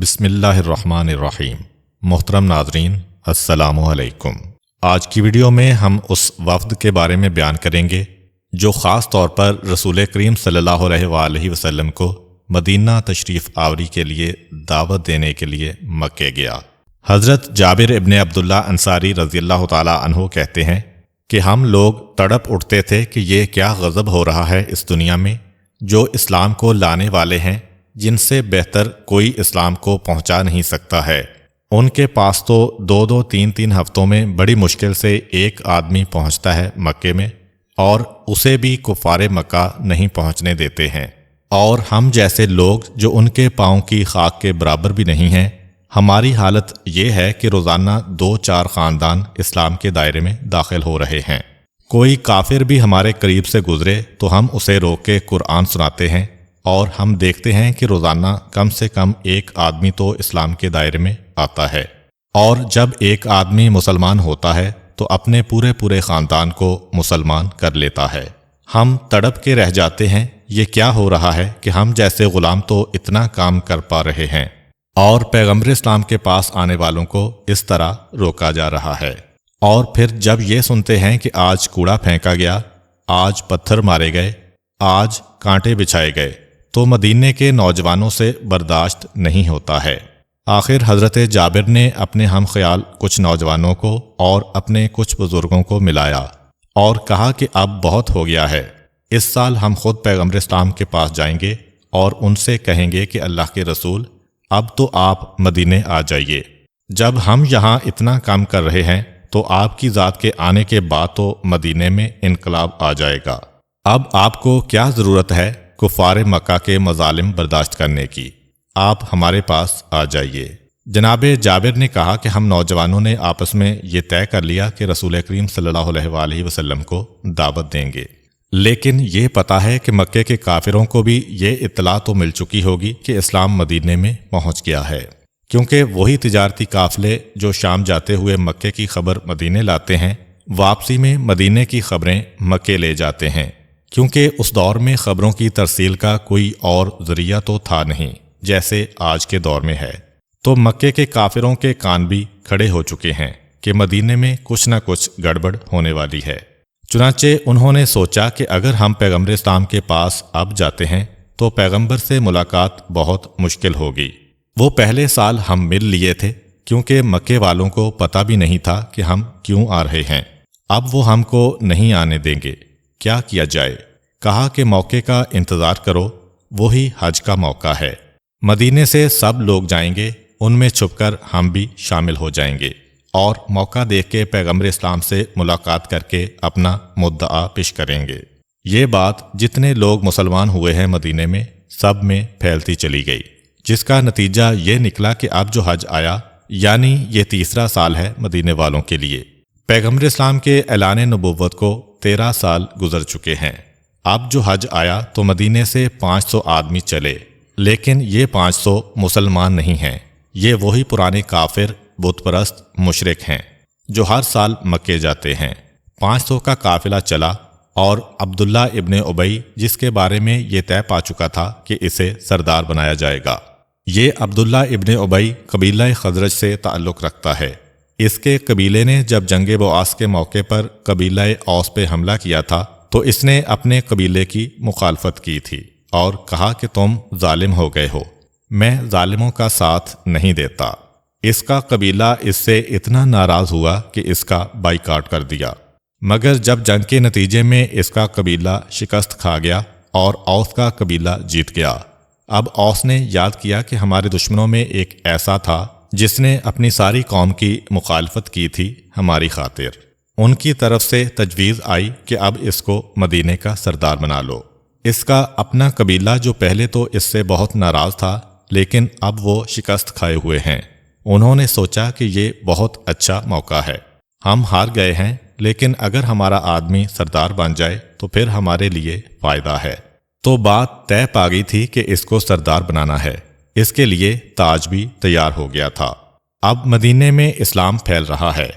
بسم اللہ الرحمن الرحیم۔ محترم ناظرین، السلام علیکم۔ آج کی ویڈیو میں ہم اس وفد کے بارے میں بیان کریں گے جو خاص طور پر رسول کریم صلی اللہ علیہ وآلہ وسلم کو مدینہ تشریف آوری کے لیے دعوت دینے کے لیے مکے گیا۔ حضرت جابر ابن عبداللہ انصاری رضی اللہ تعالی عنہ کہتے ہیں کہ ہم لوگ تڑپ اٹھتے تھے کہ یہ کیا غضب ہو رہا ہے اس دنیا میں، جو اسلام کو لانے والے ہیں جن سے بہتر کوئی اسلام کو پہنچا نہیں سکتا ہے۔ ان کے پاس تو دو تین ہفتوں میں بڑی مشکل سے ایک آدمی پہنچتا ہے مکے میں، اور اسے بھی کفار مکہ نہیں پہنچنے دیتے ہیں، اور ہم جیسے لوگ جو ان کے پاؤں کی خاک کے برابر بھی نہیں ہیں، ہماری حالت یہ ہے کہ روزانہ 2-4 خاندان اسلام کے دائرے میں داخل ہو رہے ہیں۔ کوئی کافر بھی ہمارے قریب سے گزرے تو ہم اسے روک کے قرآن سناتے ہیں، اور ہم دیکھتے ہیں کہ روزانہ کم سے کم ایک آدمی تو اسلام کے دائرے میں آتا ہے، اور جب ایک آدمی مسلمان ہوتا ہے تو اپنے پورے خاندان کو مسلمان کر لیتا ہے۔ ہم تڑپ کے رہ جاتے ہیں، یہ کیا ہو رہا ہے کہ ہم جیسے غلام تو اتنا کام کر پا رہے ہیں، اور پیغمبر اسلام کے پاس آنے والوں کو اس طرح روکا جا رہا ہے۔ اور پھر جب یہ سنتے ہیں کہ آج کوڑا پھینکا گیا، آج پتھر مارے گئے، آج کانٹے بچھائے گئے، تو مدینے کے نوجوانوں سے برداشت نہیں ہوتا ہے۔ آخر حضرت جابر نے اپنے ہم خیال کچھ نوجوانوں کو اور اپنے کچھ بزرگوں کو ملایا اور کہا کہ اب بہت ہو گیا ہے، اس سال ہم خود پیغمبر اسلام کے پاس جائیں گے اور ان سے کہیں گے کہ اللہ کے رسول، اب تو آپ مدینے آ جائیے۔ جب ہم یہاں اتنا کام کر رہے ہیں تو آپ کی ذات کے آنے کے بعد تو مدینے میں انقلاب آ جائے گا۔ اب آپ کو کیا ضرورت ہے کفار مکہ کے مظالم برداشت کرنے کی؟ آپ ہمارے پاس آ جائیے۔ جناب جابر نے کہا کہ ہم نوجوانوں نے آپس میں یہ طے کر لیا کہ رسول کریم صلی اللہ علیہ وآلہ وسلم کو دعوت دیں گے، لیکن یہ پتہ ہے کہ مکے کے کافروں کو بھی یہ اطلاع تو مل چکی ہوگی کہ اسلام مدینے میں پہنچ گیا ہے، کیونکہ وہی تجارتی قافلے جو شام جاتے ہوئے مکے کی خبر مدینے لاتے ہیں، واپسی میں مدینے کی خبریں مکے لے جاتے ہیں، کیونکہ اس دور میں خبروں کی ترسیل کا کوئی اور ذریعہ تو تھا نہیں جیسے آج کے دور میں ہے۔ تو مکے کے کافروں کے کان بھی کھڑے ہو چکے ہیں کہ مدینے میں کچھ نہ کچھ گڑبڑ ہونے والی ہے۔ چنانچہ انہوں نے سوچا کہ اگر ہم پیغمبر اسلام کے پاس اب جاتے ہیں تو پیغمبر سے ملاقات بہت مشکل ہوگی۔ وہ پہلے سال ہم مل لیے تھے، کیونکہ مکے والوں کو پتہ بھی نہیں تھا کہ ہم کیوں آ رہے ہیں۔ اب وہ ہم کو نہیں آنے دیں گے، کیا کیا جائے؟ کہا کہ موقع کا انتظار کرو، وہی حج کا موقع ہے، مدینے سے سب لوگ جائیں گے، ان میں چھپ کر ہم بھی شامل ہو جائیں گے، اور موقع دیکھ کے پیغمبر اسلام سے ملاقات کر کے اپنا مدعا پیش کریں گے۔ یہ بات جتنے لوگ مسلمان ہوئے ہیں مدینے میں، سب میں پھیلتی چلی گئی، جس کا نتیجہ یہ نکلا کہ اب جو حج آیا، یعنی یہ تیسرا سال ہے مدینے والوں کے لیے۔ پیغمبر اسلام کے اعلان نبوت کو 13 سال گزر چکے ہیں۔ اب جو حج آیا تو مدینے سے 500 آدمی چلے، لیکن یہ 500 مسلمان نہیں ہیں، یہ وہی پرانے کافر بت پرست مشرک ہیں جو ہر سال مکے جاتے ہیں۔ 500 کا قافلہ چلا، اور عبداللہ ابن ابی، جس کے بارے میں یہ طے پا چکا تھا کہ اسے سردار بنایا جائے گا، یہ عبداللہ ابن ابی قبیلہ خزرج سے تعلق رکھتا ہے۔ اس کے قبیلے نے جب جنگ بعاث کے موقع پر قبیلہ اوس پہ حملہ کیا تھا تو اس نے اپنے قبیلے کی مخالفت کی تھی اور کہا کہ تم ظالم ہو گئے ہو، میں ظالموں کا ساتھ نہیں دیتا۔ اس کا قبیلہ اس سے اتنا ناراض ہوا کہ اس کا بائیکاٹ کر دیا، مگر جب جنگ کے نتیجے میں اس کا قبیلہ شکست کھا گیا اور اوس کا قبیلہ جیت گیا، اب اوس نے یاد کیا کہ ہمارے دشمنوں میں ایک ایسا تھا جس نے اپنی ساری قوم کی مخالفت کی تھی ہماری خاطر۔ ان کی طرف سے تجویز آئی کہ اب اس کو مدینے کا سردار بنا لو۔ اس کا اپنا قبیلہ جو پہلے تو اس سے بہت ناراض تھا، لیکن اب وہ شکست کھائے ہوئے ہیں، انہوں نے سوچا کہ یہ بہت اچھا موقع ہے، ہم ہار گئے ہیں، لیکن اگر ہمارا آدمی سردار بن جائے تو پھر ہمارے لیے فائدہ ہے۔ تو بات طے پا گئی تھی کہ اس کو سردار بنانا ہے، اس کے لیے تاج بھی تیار ہو گیا تھا۔ اب مدینے میں اسلام پھیل رہا ہے۔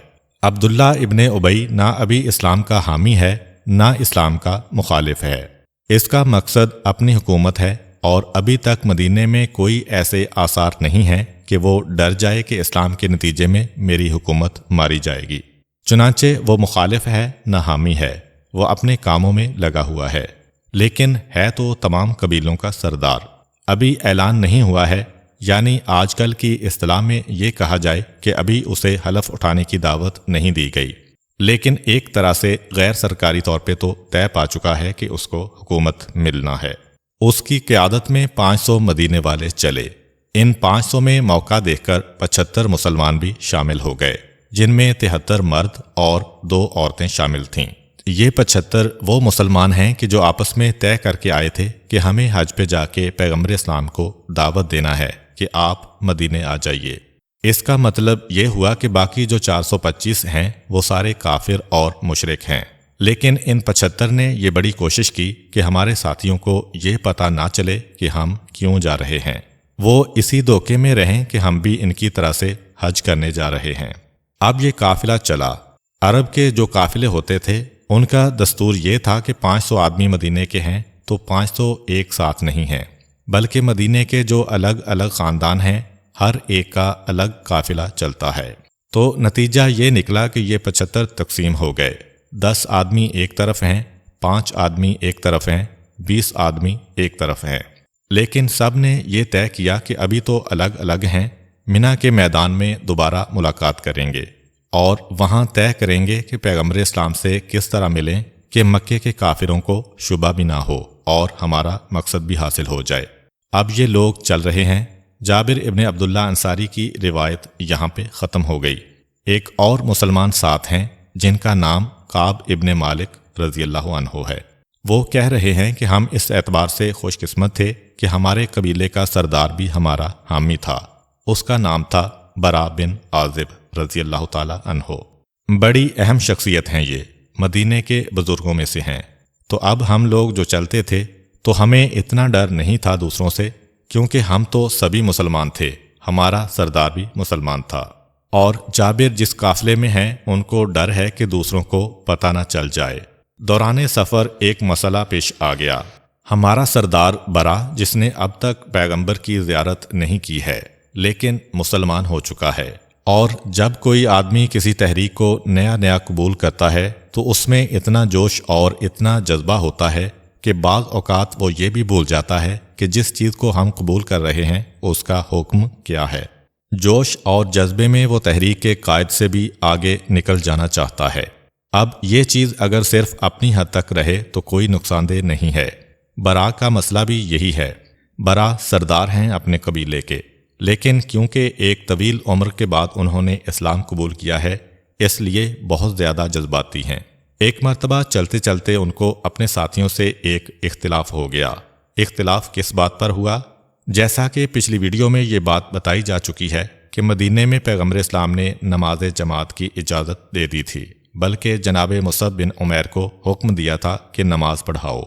عبداللہ ابن ابی نہ ابھی اسلام کا حامی ہے، نہ اسلام کا مخالف ہے۔ اس کا مقصد اپنی حکومت ہے اور ابھی تک مدینے میں کوئی ایسے آثار نہیں ہیں کہ وہ ڈر جائے کہ اسلام کے نتیجے میں میری حکومت ماری جائے گی۔ چنانچہ وہ مخالف ہے نہ حامی ہے، وہ اپنے کاموں میں لگا ہوا ہے، لیکن ہے تو تمام قبیلوں کا سردار۔ ابھی اعلان نہیں ہوا ہے، یعنی آج کل کی اصطلاح میں یہ کہا جائے کہ ابھی اسے حلف اٹھانے کی دعوت نہیں دی گئی، لیکن ایک طرح سے غیر سرکاری طور پہ تو طے پا چکا ہے کہ اس کو حکومت ملنا ہے۔ اس کی قیادت میں 500 مدینے والے چلے۔ ان 500 میں موقع دیکھ کر 75 مسلمان بھی شامل ہو گئے، جن میں 73 مرد اور 2 عورتیں شامل تھیں۔ یہ 75 وہ مسلمان ہیں کہ جو آپس میں طے کر کے آئے تھے کہ ہمیں حج پہ جا کے پیغمبر اسلام کو دعوت دینا ہے کہ آپ مدینے آ جائیے۔ اس کا مطلب یہ ہوا کہ باقی جو 425 ہیں وہ سارے کافر اور مشرک ہیں، لیکن ان 75 نے یہ بڑی کوشش کی کہ ہمارے ساتھیوں کو یہ پتہ نہ چلے کہ ہم کیوں جا رہے ہیں، وہ اسی دھوکے میں رہیں کہ ہم بھی ان کی طرح سے حج کرنے جا رہے ہیں۔ اب یہ قافلہ چلا۔ عرب کے جو قافلے ہوتے تھے ان کا دستور یہ تھا کہ 500 آدمی مدینے کے ہیں تو 500 ایک ساتھ نہیں ہیں، بلکہ مدینے کے جو الگ الگ خاندان ہیں ہر ایک کا الگ قافلہ چلتا ہے۔ تو نتیجہ یہ نکلا کہ یہ 75 تقسیم ہو گئے، 10 آدمی ایک طرف ہیں، 5 آدمی ایک طرف ہیں، 20 آدمی ایک طرف ہیں، لیکن سب نے یہ طے کیا کہ ابھی تو الگ الگ ہیں، منی کے میدان میں دوبارہ ملاقات کریں گے اور وہاں طے کریں گے کہ پیغمبر اسلام سے کس طرح ملیں کہ مکے کے کافروں کو شبہ بھی نہ ہو اور ہمارا مقصد بھی حاصل ہو جائے۔ اب یہ لوگ چل رہے ہیں۔ جابر ابن عبداللہ انصاری کی روایت یہاں پہ ختم ہو گئی۔ ایک اور مسلمان ساتھ ہیں جن کا نام کعب ابن مالک رضی اللہ عنہ ہے۔ وہ کہہ رہے ہیں کہ ہم اس اعتبار سے خوش قسمت تھے کہ ہمارے قبیلے کا سردار بھی ہمارا حامی تھا۔ اس کا نام تھا برا بن عازب رضی اللہ تعالی عنہ۔ بڑی اہم شخصیت ہیں، یہ مدینے کے بزرگوں میں سے ہیں۔ تو اب ہم لوگ جو چلتے تھے تو ہمیں اتنا ڈر نہیں تھا دوسروں سے، کیونکہ ہم تو سبھی مسلمان تھے، ہمارا سردار بھی مسلمان تھا، اور جابر جس قافلے میں ہیں ان کو ڈر ہے کہ دوسروں کو پتہ نہ چل جائے۔ دوران سفر ایک مسئلہ پیش آ گیا۔ ہمارا سردار برا، جس نے اب تک پیغمبر کی زیارت نہیں کی ہے لیکن مسلمان ہو چکا ہے، اور جب کوئی آدمی کسی تحریک کو نیا قبول کرتا ہے تو اس میں اتنا جوش اور اتنا جذبہ ہوتا ہے کہ بعض اوقات وہ یہ بھی بھول جاتا ہے کہ جس چیز کو ہم قبول کر رہے ہیں اس کا حکم کیا ہے۔ جوش اور جذبے میں وہ تحریک کے قائد سے بھی آگے نکل جانا چاہتا ہے۔ اب یہ چیز اگر صرف اپنی حد تک رہے تو کوئی نقصان دہ نہیں ہے۔ برا کا مسئلہ بھی یہی ہے۔ برا سردار ہیں اپنے قبیلے کے، لیکن کیونکہ ایک طویل عمر کے بعد انہوں نے اسلام قبول کیا ہے، اس لیے بہت زیادہ جذباتی ہیں۔ ایک مرتبہ چلتے چلتے ان کو اپنے ساتھیوں سے ایک اختلاف ہو گیا۔ اختلاف کس بات پر ہوا؟ جیسا کہ پچھلی ویڈیو میں یہ بات بتائی جا چکی ہے کہ مدینے میں پیغمبر اسلام نے نماز جماعت کی اجازت دے دی تھی، بلکہ جناب مصعب بن عمیر کو حکم دیا تھا کہ نماز پڑھاؤ۔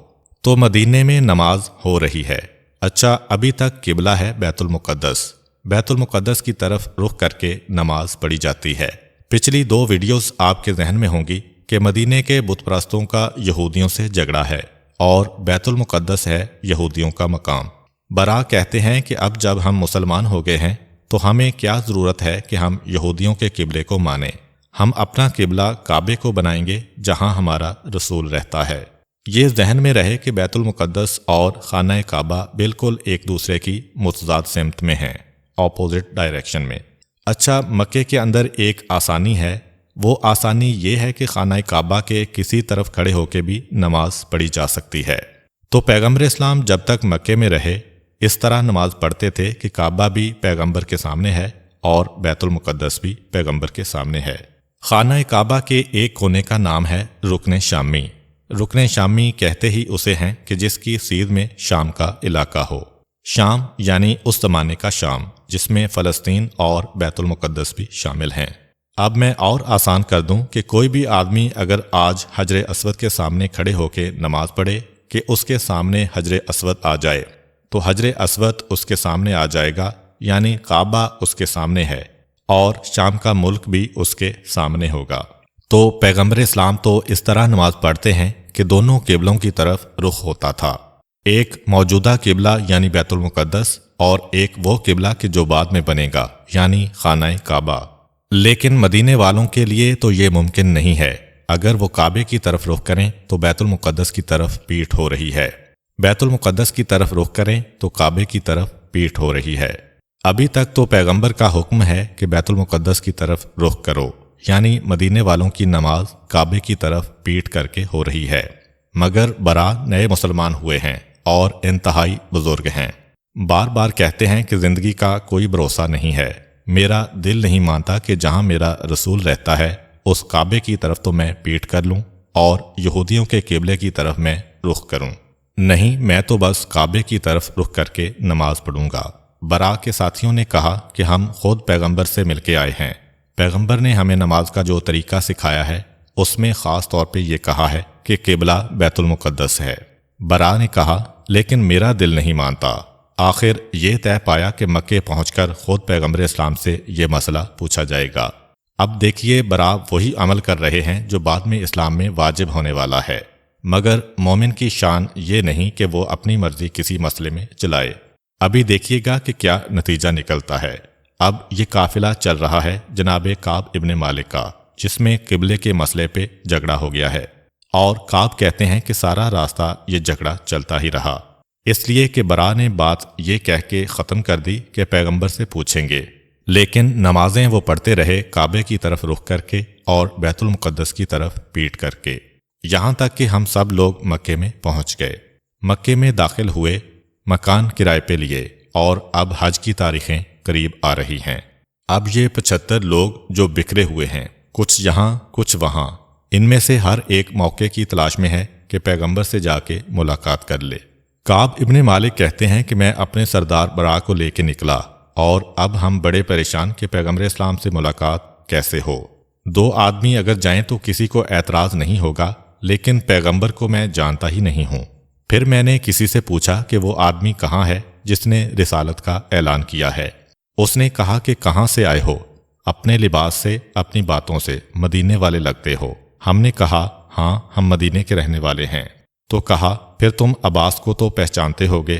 تو مدینے میں نماز ہو رہی ہے۔ اچھا، ابھی تک قبلہ ہے بیت المقدس۔ بیت المقدس کی طرف رخ کر کے نماز پڑھی جاتی ہے۔ پچھلی 2 ویڈیوز آپ کے ذہن میں ہوں گی کہ مدینے کے بت پرستوں کا یہودیوں سے جھگڑا ہے اور بیت المقدس ہے یہودیوں کا مقام۔ برا کہتے ہیں کہ اب جب ہم مسلمان ہو گئے ہیں تو ہمیں کیا ضرورت ہے کہ ہم یہودیوں کے قبلے کو مانیں؟ ہم اپنا قبلہ کعبے کو بنائیں گے جہاں ہمارا رسول رہتا ہے۔ یہ ذہن میں رہے کہ بیت المقدس اور خانہ کعبہ بالکل ایک دوسرے کی متضاد سمت میں ہیں، اپوزٹ ڈائریکشن میں۔ اچھا، مکے کے اندر ایک آسانی ہے، وہ آسانی یہ ہے کہ خانہ کعبہ کے کسی طرف کھڑے ہو کے بھی نماز پڑھی جا سکتی ہے۔ تو پیغمبر اسلام جب تک مکے میں رہے اس طرح نماز پڑھتے تھے کہ کعبہ بھی پیغمبر کے سامنے ہے اور بیت المقدس بھی پیغمبر کے سامنے ہے۔ خانہ کعبہ کے ایک کونے کا نام ہے رکن شامی۔ رکن شامی کہتے ہی اسے ہیں کہ جس کی سیدھ میں شام کا علاقہ ہو۔ شام یعنی اس زمانے کا شام، جس میں فلسطین اور بیت المقدس بھی شامل ہیں۔ اب میں اور آسان کر دوں کہ کوئی بھی آدمی اگر آج حجر اسود کے سامنے کھڑے ہو کے نماز پڑھے کہ اس کے سامنے حجر اسود آ جائے تو حجر اسود اس کے سامنے آ جائے گا، یعنی کعبہ اس کے سامنے ہے اور شام کا ملک بھی اس کے سامنے ہوگا۔ تو پیغمبر اسلام تو اس طرح نماز پڑھتے ہیں کہ دونوں قبلوں کی طرف رخ ہوتا تھا۔ ایک موجودہ قبلہ یعنی بیت المقدس اور ایک وہ قبلہ کہ جو بعد میں بنے گا یعنی خانہ کعبہ۔ لیکن مدینے والوں کے لیے تو یہ ممکن نہیں ہے۔ اگر وہ کعبے کی طرف رخ کریں تو بیت المقدس کی طرف پیٹھ ہو رہی ہے، بیت المقدس کی طرف رخ کریں تو کعبے کی طرف پیٹھ ہو رہی ہے۔ ابھی تک تو پیغمبر کا حکم ہے کہ بیت المقدس کی طرف رخ کرو، یعنی مدینے والوں کی نماز کعبے کی طرف پیٹھ کر کے ہو رہی ہے، مگر برا نئے مسلمان ہوئے ہیں اور انتہائی بزرگ ہیں۔ بار بار کہتے ہیں کہ زندگی کا کوئی بھروسہ نہیں ہے، میرا دل نہیں مانتا کہ جہاں میرا رسول رہتا ہے اس کعبے کی طرف تو میں پیٹھ کر لوں اور یہودیوں کے قبلے کی طرف میں رخ کروں، نہیں میں تو بس کعبے کی طرف رخ کر کے نماز پڑھوں گا۔ برا کے ساتھیوں نے کہا کہ ہم خود پیغمبر سے مل کے آئے ہیں، پیغمبر نے ہمیں نماز کا جو طریقہ سکھایا ہے اس میں خاص طور پہ یہ کہا ہے کہ قبلہ بیت المقدس ہے۔ برا نے کہا لیکن میرا دل نہیں مانتا۔ آخر یہ طے پایا کہ مکے پہنچ کر خود پیغمبر اسلام سے یہ مسئلہ پوچھا جائے گا۔ اب دیکھیے برا وہی عمل کر رہے ہیں جو بعد میں اسلام میں واجب ہونے والا ہے، مگر مومن کی شان یہ نہیں کہ وہ اپنی مرضی کسی مسئلے میں چلائے۔ ابھی دیکھیے گا کہ کیا نتیجہ نکلتا ہے۔ اب یہ قافلہ چل رہا ہے جناب کعب ابن مالک کا، جس میں قبلے کے مسئلے پہ جھگڑا ہو گیا ہے، اور کعب کہتے ہیں کہ سارا راستہ یہ جھگڑا چلتا ہی رہا، اس لیے کہ برا نے بات یہ کہہ کے ختم کر دی کہ پیغمبر سے پوچھیں گے، لیکن نمازیں وہ پڑھتے رہے کعبے کی طرف رخ کر کے اور بیت المقدس کی طرف پیٹھ کر کے، یہاں تک کہ ہم سب لوگ مکے میں پہنچ گئے۔ مکے میں داخل ہوئے، مکان کرائے پہ لیے، اور اب حج کی تاریخیں قریب آ رہی ہیں۔ اب یہ 75 لوگ جو بکھرے ہوئے ہیں، کچھ یہاں کچھ وہاں، ان میں سے ہر ایک موقع کی تلاش میں ہے کہ پیغمبر سے جا کے ملاقات کر لے۔ کعب ابن مالک کہتے ہیں کہ میں اپنے سردار برا کو لے کے نکلا، اور اب ہم بڑے پریشان کہ پیغمبر اسلام سے ملاقات کیسے ہو۔ 2 آدمی اگر جائیں تو کسی کو اعتراض نہیں ہوگا، لیکن پیغمبر کو میں جانتا ہی نہیں ہوں۔ پھر میں نے کسی سے پوچھا کہ وہ آدمی کہاں ہے جس نے رسالت کا اعلان کیا ہے۔ اس نے کہا کہ کہاں سے آئے ہو؟ اپنے لباس سے، اپنی باتوں سے مدینے والے لگتے ہو۔ ہم نے کہا ہاں ہم مدینے کے رہنے والے ہیں۔ تو کہا پھر تم عباس کو تو پہچانتے ہوگے؟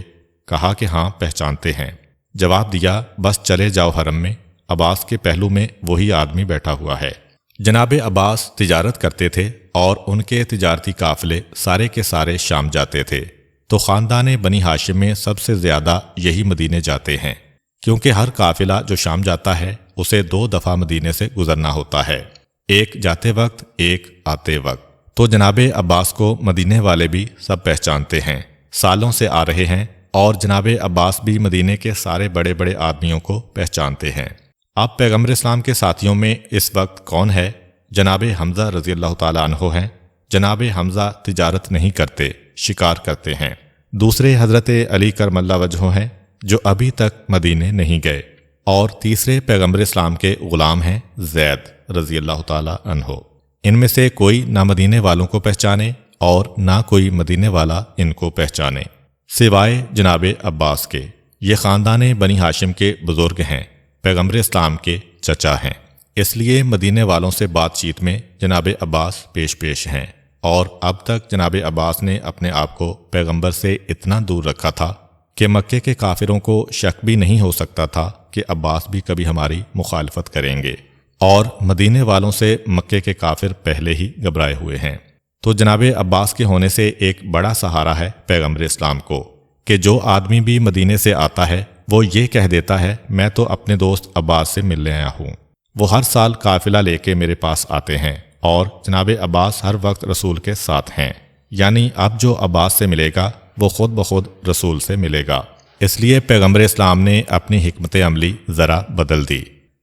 کہا کہ ہاں پہچانتے ہیں۔ جواب دیا بس چلے جاؤ حرم میں، عباس کے پہلو میں وہی آدمی بیٹھا ہوا ہے۔ جناب عباس تجارت کرتے تھے اور ان کے تجارتی قافلے سارے کے سارے شام جاتے تھے، تو خاندان بنی ہاشم میں سب سے زیادہ یہی مدینے جاتے ہیں، کیونکہ ہر قافلہ جو شام جاتا ہے اسے 2 دفعہ مدینے سے گزرنا ہوتا ہے، ایک جاتے وقت ایک آتے وقت۔ تو جناب عباس کو مدینے والے بھی سب پہچانتے ہیں، سالوں سے آ رہے ہیں، اور جناب عباس بھی مدینے کے سارے بڑے بڑے آدمیوں کو پہچانتے ہیں۔ اب پیغمبر اسلام کے ساتھیوں میں اس وقت کون ہے؟ جناب حمزہ رضی اللہ تعالیٰ عنہ ہیں۔ جناب حمزہ تجارت نہیں کرتے، شکار کرتے ہیں۔ دوسرے حضرت علی کرم اللہ وجہہ ہیں جو ابھی تک مدینے نہیں گئے، اور تیسرے پیغمبر اسلام کے غلام ہیں زید رضی اللہ تعالیٰ عنہ۔ ان میں سے کوئی نہ مدینے والوں کو پہچانے اور نہ کوئی مدینے والا ان کو پہچانے، سوائے جناب عباس کے۔ یہ خاندان بنی ہاشم کے بزرگ ہیں، پیغمبر اسلام کے چچا ہیں، اس لیے مدینے والوں سے بات چیت میں جناب عباس پیش ہیں، اور اب تک جناب عباس نے اپنے آپ کو پیغمبر سے اتنا دور رکھا تھا کہ مکے کے کافروں کو شک بھی نہیں ہو سکتا تھا کہ عباس بھی کبھی ہماری مخالفت کریں گے، اور مدینے والوں سے مکے کے کافر پہلے ہی گھبرائے ہوئے ہیں۔ تو جناب عباس کے ہونے سے ایک بڑا سہارا ہے پیغمبر اسلام کو، کہ جو آدمی بھی مدینے سے آتا ہے وہ یہ کہہ دیتا ہے میں تو اپنے دوست عباس سے ملنے آیا ہوں۔ وہ ہر سال قافلہ لے کے میرے پاس آتے ہیں، اور جناب عباس ہر وقت رسول کے ساتھ ہیں، یعنی اب جو عباس سے ملے گا وہ خود بخود رسول سے ملے گا۔ اس لیے پیغمبر اسلام نے اپنی حکمت عملی ذرا بدل دی،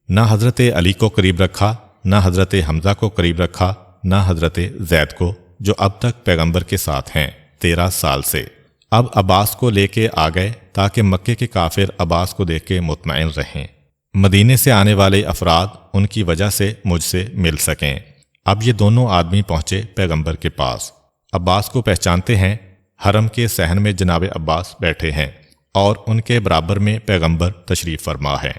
نہ حضرت علی کو قریب رکھا، نہ حضرت حمزہ کو قریب رکھا، نہ حضرت زید کو جو اب تک پیغمبر کے ساتھ ہیں 13 سال سے۔ اب عباس کو لے کے آ گئے تاکہ مکے کے کافر عباس کو دیکھ کے مطمئن رہیں، مدینے سے آنے والے افراد ان کی وجہ سے مجھ سے مل سکیں۔ اب یہ دونوں آدمی پہنچے پیغمبر کے پاس، عباس کو پہچانتے ہیں، حرم کے صحن میں جناب عباس بیٹھے ہیں اور ان کے برابر میں پیغمبر تشریف فرما ہے۔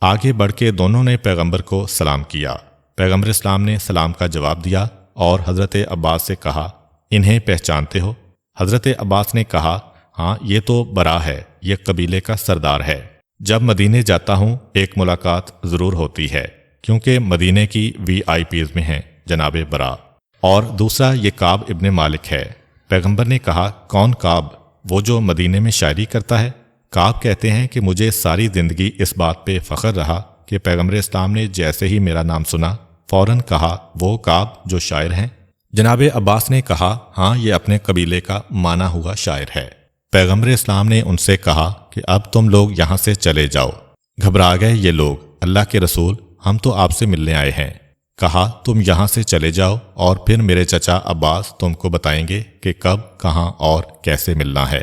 آگے بڑھ کے دونوں نے پیغمبر کو سلام کیا، پیغمبر اسلام نے سلام کا جواب دیا اور حضرت عباس سے کہا انہیں پہچانتے ہو؟ حضرت عباس نے کہا ہاں یہ تو برا ہے، یہ قبیلے کا سردار ہے، جب مدینے جاتا ہوں ایک ملاقات ضرور ہوتی ہے، کیونکہ مدینے کی VIPs میں ہیں جناب برا۔ اور دوسرا یہ کعب ابن مالک ہے۔ پیغمبر نے کہا، کون کعب؟ وہ جو مدینے میں شاعری کرتا ہے۔ کعب کہتے ہیں کہ مجھے ساری زندگی اس بات پہ فخر رہا کہ پیغمبر اسلام نے جیسے ہی میرا نام سنا فوراً کہا، وہ کعب جو شاعر ہیں؟ جناب عباس نے کہا، ہاں یہ اپنے قبیلے کا مانا ہوا شاعر ہے۔ پیغمبر اسلام نے ان سے کہا کہ اب تم لوگ یہاں سے چلے جاؤ۔ گھبرا گئے یہ لوگ، اللہ کے رسول ہم تو آپ سے ملنے آئے ہیں۔ کہا، تم یہاں سے چلے جاؤ اور پھر میرے چچا عباس تم کو بتائیں گے کہ کب، کہاں اور کیسے ملنا ہے۔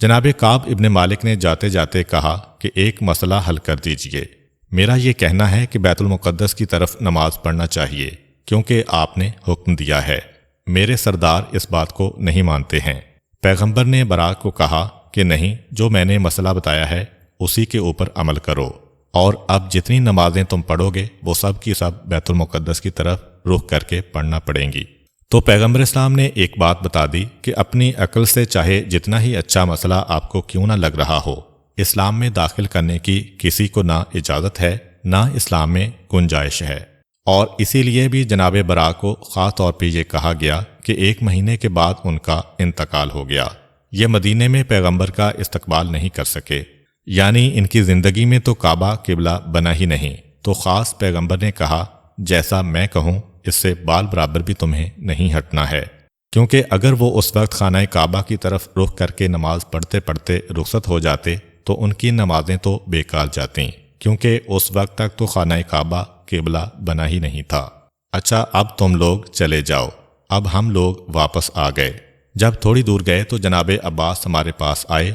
جناب کعب ابن مالک نے جاتے جاتے کہا کہ ایک مسئلہ حل کر دیجئے۔ میرا یہ کہنا ہے کہ بیت المقدس کی طرف نماز پڑھنا چاہیے، کیونکہ آپ نے حکم دیا ہے۔ میرے سردار اس بات کو نہیں مانتے ہیں۔ پیغمبر نے برا کو کہا کہ نہیں، جو میں نے مسئلہ بتایا ہے اسی کے اوپر عمل کرو، اور اب جتنی نمازیں تم پڑھو گے وہ سب کی سب بیت المقدس کی طرف رخ کر کے پڑھنا پڑیں گی۔ تو پیغمبر اسلام نے ایک بات بتا دی کہ اپنی عقل سے چاہے جتنا ہی اچھا مسئلہ آپ کو کیوں نہ لگ رہا ہو، اسلام میں داخل کرنے کی کسی کو نہ اجازت ہے، نہ اسلام میں گنجائش ہے۔ اور اسی لیے بھی جناب برا کو خاص طور پہ یہ کہا گیا کہ 1 مہینے کے بعد ان کا انتقال ہو گیا۔ یہ مدینے میں پیغمبر کا استقبال نہیں کر سکے، یعنی ان کی زندگی میں تو کعبہ قبلہ بنا ہی نہیں، تو خاص پیغمبر نے کہا، جیسا میں کہوں اس سے بال برابر بھی تمہیں نہیں ہٹنا ہے، کیونکہ اگر وہ اس وقت خانہ کعبہ کی طرف رخ کر کے نماز پڑھتے پڑھتے رخصت ہو جاتے تو ان کی نمازیں تو بیکار جاتیں، کیونکہ اس وقت تک تو خانہ کعبہ قبلہ بنا ہی نہیں تھا۔ اچھا اب تم لوگ چلے جاؤ۔ اب ہم لوگ واپس آ گئے۔ جب تھوڑی دور گئے تو جناب عباس ہمارے پاس آئے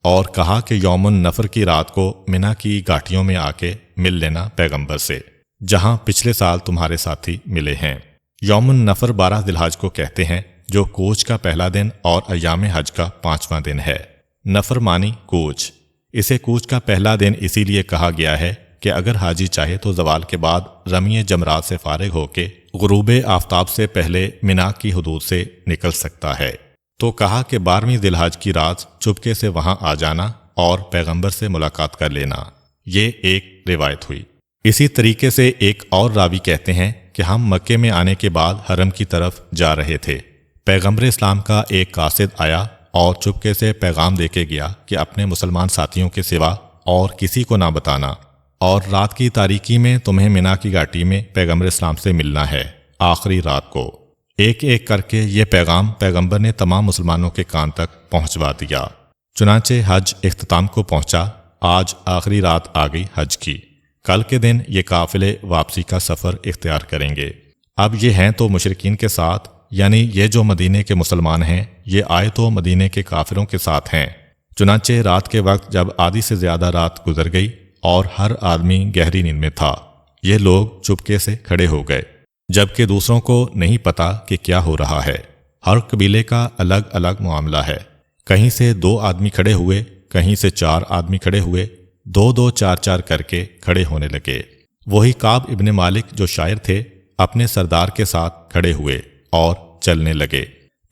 اور کہا کہ یوم النفر کی رات کو منا کی گھاٹیوں میں آ کے مل لینا پیغمبر سے، جہاں پچھلے سال تمہارے ساتھی ملے ہیں۔ یوم النفر 12 ذی الحج کو کہتے ہیں، جو کوچ کا پہلا دن اور ایام حج کا 5واں دن ہے۔ نفر مانی کوچ۔ اسے کوچ کا پہلا دن اسی لیے کہا گیا ہے کہ اگر حاجی چاہے تو زوال کے بعد رمی جمرات سے فارغ ہو کے غروب آفتاب سے پہلے منا کی حدود سے نکل سکتا ہے۔ تو کہا کہ 12ویں ذی الحج کی رات چپکے سے وہاں آ جانا اور پیغمبر سے ملاقات کر لینا۔ یہ ایک روایت ہوئی۔ اسی طریقے سے ایک اور راوی کہتے ہیں کہ ہم مکے میں آنے کے بعد حرم کی طرف جا رہے تھے، پیغمبر اسلام کا ایک قاصد آیا اور چپکے سے پیغام دے کے گیا کہ اپنے مسلمان ساتھیوں کے سوا اور کسی کو نہ بتانا، اور رات کی تاریکی میں تمہیں منا کی گھاٹی میں پیغمبر اسلام سے ملنا ہے آخری رات کو۔ ایک ایک کر کے یہ پیغام پیغمبر نے تمام مسلمانوں کے کان تک پہنچوا دیا۔ چنانچہ حج اختتام کو پہنچا۔ آج آخری رات آ گئی حج کی۔ کل کے دن یہ قافلے واپسی کا سفر اختیار کریں گے۔ اب یہ ہیں تو مشرکین کے ساتھ، یعنی یہ جو مدینے کے مسلمان ہیں، یہ آئے تو مدینے کے کافروں کے ساتھ ہیں۔ چنانچہ رات کے وقت جب آدھی سے زیادہ رات گزر گئی اور ہر آدمی گہری نیند میں تھا، یہ لوگ چپکے سے کھڑے ہو گئے، جبکہ دوسروں کو نہیں پتا کہ کیا ہو رہا ہے۔ ہر قبیلے کا الگ الگ معاملہ ہے۔ کہیں سے 2 آدمی کھڑے ہوئے، کہیں سے 4 آدمی کھڑے ہوئے، 2-2 4-4 کر کے کھڑے ہونے لگے۔ وہی کعب ابن مالک جو شاعر تھے اپنے سردار کے ساتھ کھڑے ہوئے اور چلنے لگے۔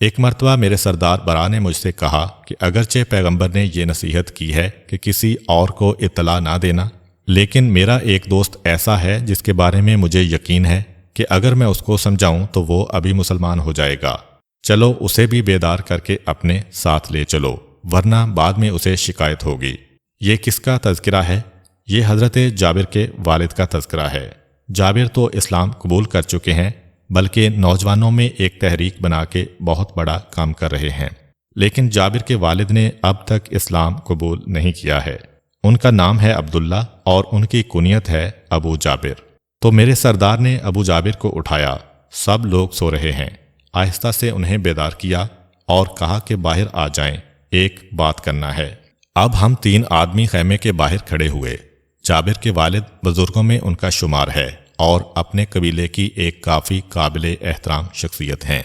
ایک مرتبہ میرے سردار برا نے مجھ سے کہا کہ اگرچہ پیغمبر نے یہ نصیحت کی ہے کہ کسی اور کو اطلاع نہ دینا، لیکن میرا ایک دوست ایسا ہے جس کے بارے میں مجھے یقین ہے کہ اگر میں اس کو سمجھاؤں تو وہ ابھی مسلمان ہو جائے گا۔ چلو اسے بھی بیدار کر کے اپنے ساتھ لے چلو، ورنہ بعد میں اسے شکایت ہوگی۔ یہ کس کا تذکرہ ہے؟ یہ حضرت جابر کے والد کا تذکرہ ہے۔ جابر تو اسلام قبول کر چکے ہیں، بلکہ نوجوانوں میں ایک تحریک بنا کے بہت بڑا کام کر رہے ہیں، لیکن جابر کے والد نے اب تک اسلام قبول نہیں کیا ہے۔ ان کا نام ہے عبداللہ اور ان کی کنیت ہے ابو جابر۔ تو میرے سردار نے ابو جابر کو اٹھایا، سب لوگ سو رہے ہیں، آہستہ سے انہیں بیدار کیا اور کہا کہ باہر آ جائیں، ایک بات کرنا ہے۔ اب ہم 3 آدمی خیمے کے باہر کھڑے ہوئے۔ جابر کے والد بزرگوں میں ان کا شمار ہے اور اپنے قبیلے کی ایک کافی قابل احترام شخصیت ہیں۔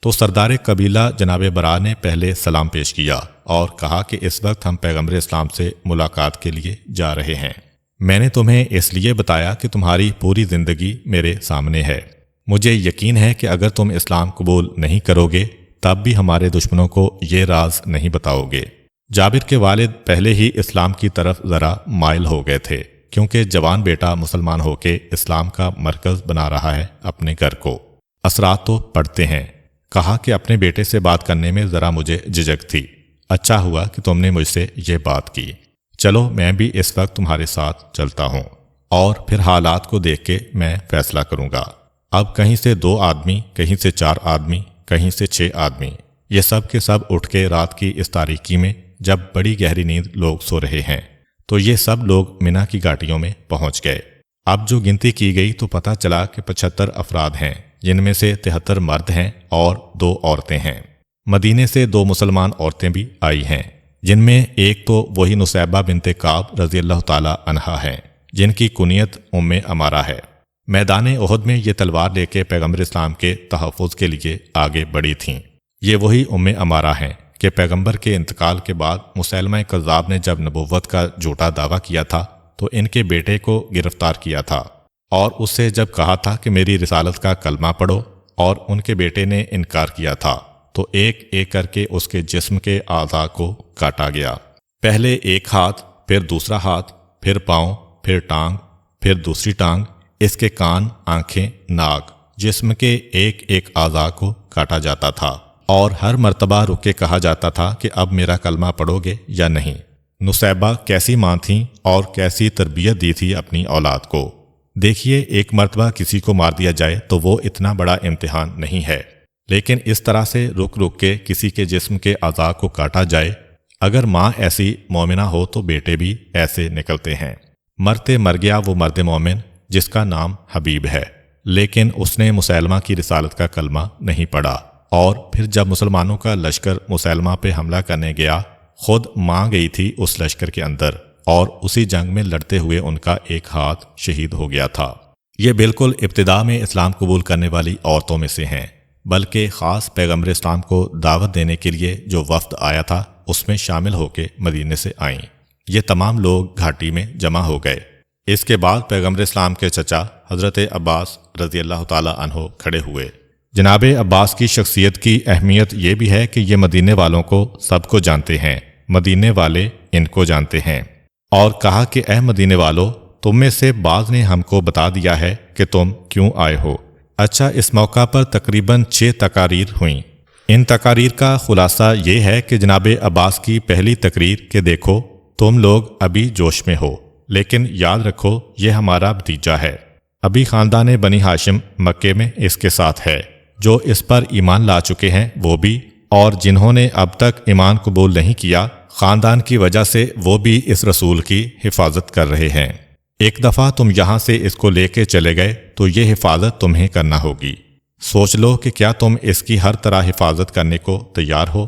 تو سردار قبیلہ جناب برا نے پہلے سلام پیش کیا اور کہا کہ اس وقت ہم پیغمبر اسلام سے ملاقات کے لیے جا رہے ہیں۔ میں نے تمہیں اس لیے بتایا کہ تمہاری پوری زندگی میرے سامنے ہے۔ مجھے یقین ہے کہ اگر تم اسلام قبول نہیں کرو گے تب بھی ہمارے دشمنوں کو یہ راز نہیں بتاؤ گے۔ جابر کے والد پہلے ہی اسلام کی طرف ذرا مائل ہو گئے تھے، کیونکہ جوان بیٹا مسلمان ہو کے اسلام کا مرکز بنا رہا ہے اپنے گھر کو، اثرات تو پڑتے ہیں۔ کہا کہ اپنے بیٹے سے بات کرنے میں ذرا مجھے جھجک تھی، اچھا ہوا کہ تم نے مجھ سے یہ بات کی، چلو میں بھی اس وقت تمہارے ساتھ چلتا ہوں، اور پھر حالات کو دیکھ کے میں فیصلہ کروں گا۔ اب کہیں سے 2 آدمی، کہیں سے 4 آدمی، کہیں سے 6 آدمی، یہ سب کے سب اٹھ کے رات کی اس تاریکی میں جب بڑی گہری نیند لوگ سو رہے ہیں تو یہ سب لوگ منی کی گھاٹیوں میں پہنچ گئے۔ اب جو گنتی کی گئی تو پتہ چلا کہ 75 افراد ہیں، جن میں سے 73 مرد ہیں اور 2 عورتیں ہیں۔ مدینے سے 2 مسلمان عورتیں بھی آئی ہیں، جن میں ایک تو وہی نصیبہ بنت کعب رضی اللہ تعالی عنہا ہیں، جن کی کنیت ام امارہ ہے۔ میدان احد میں یہ تلوار لے کے پیغمبر اسلام کے تحفظ کے لیے آگے بڑھی تھیں۔ یہ وہی ام امارہ ہیں کہ پیغمبر کے انتقال کے بعد مسیلمہ کذاب نے جب نبوت کا جھوٹا دعویٰ کیا تھا تو ان کے بیٹے کو گرفتار کیا تھا، اور اس سے جب کہا تھا کہ میری رسالت کا کلمہ پڑھو، اور ان کے بیٹے نے انکار کیا تھا تو ایک ایک کر کے اس کے جسم کے اعضاء کو کاٹا گیا۔ پہلے ایک ہاتھ، پھر دوسرا ہاتھ، پھر پاؤں، پھر ٹانگ، پھر دوسری ٹانگ، اس کے کان، آنکھیں، ناک، جسم کے ایک ایک اعضاء کو کاٹا جاتا تھا، اور ہر مرتبہ رک کے کہا جاتا تھا کہ اب میرا کلمہ پڑھو گے یا نہیں۔ نصیبہ کیسی ماں تھیں اور کیسی تربیت دی تھی اپنی اولاد کو۔ دیکھیے، ایک مرتبہ کسی کو مار دیا جائے تو وہ اتنا بڑا امتحان نہیں ہے، لیکن اس طرح سے رک رک کے کسی کے جسم کے اعضاء کو کاٹا جائے، اگر ماں ایسی مومنہ ہو تو بیٹے بھی ایسے نکلتے ہیں۔ مرتے مر گیا وہ مرد مومن جس کا نام حبیب ہے، لیکن اس نے مسیلمہ کی رسالت کا کلمہ نہیں پڑھا، اور پھر جب مسلمانوں کا لشکر مسیلمہ پہ حملہ کرنے گیا، خود ماں گئی تھی اس لشکر کے اندر، اور اسی جنگ میں لڑتے ہوئے ان کا ایک ہاتھ شہید ہو گیا تھا۔ یہ بالکل ابتدا میں اسلام قبول کرنے والی عورتوں میں سے ہیں، بلکہ خاص پیغمبر اسلام کو دعوت دینے کے لیے جو وفد آیا تھا اس میں شامل ہو کے مدینے سے آئیں۔ یہ تمام لوگ گھاٹی میں جمع ہو گئے۔ اس کے بعد پیغمبر اسلام کے چچا حضرت عباس رضی اللہ تعالی عنہ کھڑے ہوئے۔ جناب عباس کی شخصیت کی اہمیت یہ بھی ہے کہ یہ مدینے والوں کو سب کو جانتے ہیں، مدینے والے ان کو جانتے ہیں، اور کہا کہ اے مدینے والو، تم میں سے بعض نے ہم کو بتا دیا ہے کہ تم کیوں آئے ہو۔ اچھا، اس موقع پر تقریباً 6 تقاریر ہوئیں۔ ان تقاریر کا خلاصہ یہ ہے کہ جناب عباس کی پہلی تقریر کہ دیکھو تم لوگ ابھی جوش میں ہو، لیکن یاد رکھو یہ ہمارا بھتیجا ہے، ابھی خاندان بنی ہاشم مکے میں اس کے ساتھ ہے، جو اس پر ایمان لا چکے ہیں وہ بھی، اور جنہوں نے اب تک ایمان قبول نہیں کیا، خاندان کی وجہ سے وہ بھی اس رسول کی حفاظت کر رہے ہیں۔ ایک دفعہ تم یہاں سے اس کو لے کے چلے گئے تو یہ حفاظت تمہیں کرنا ہوگی۔ سوچ لو کہ کیا تم اس کی ہر طرح حفاظت کرنے کو تیار ہو؟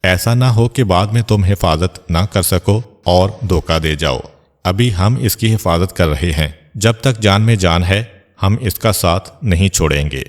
ایسا نہ ہو کہ بعد میں تم حفاظت نہ کر سکو اور دھوکہ دے جاؤ۔ ابھی ہم اس کی حفاظت کر رہے ہیں، جب تک جان میں جان ہے ہم اس کا ساتھ نہیں چھوڑیں گے۔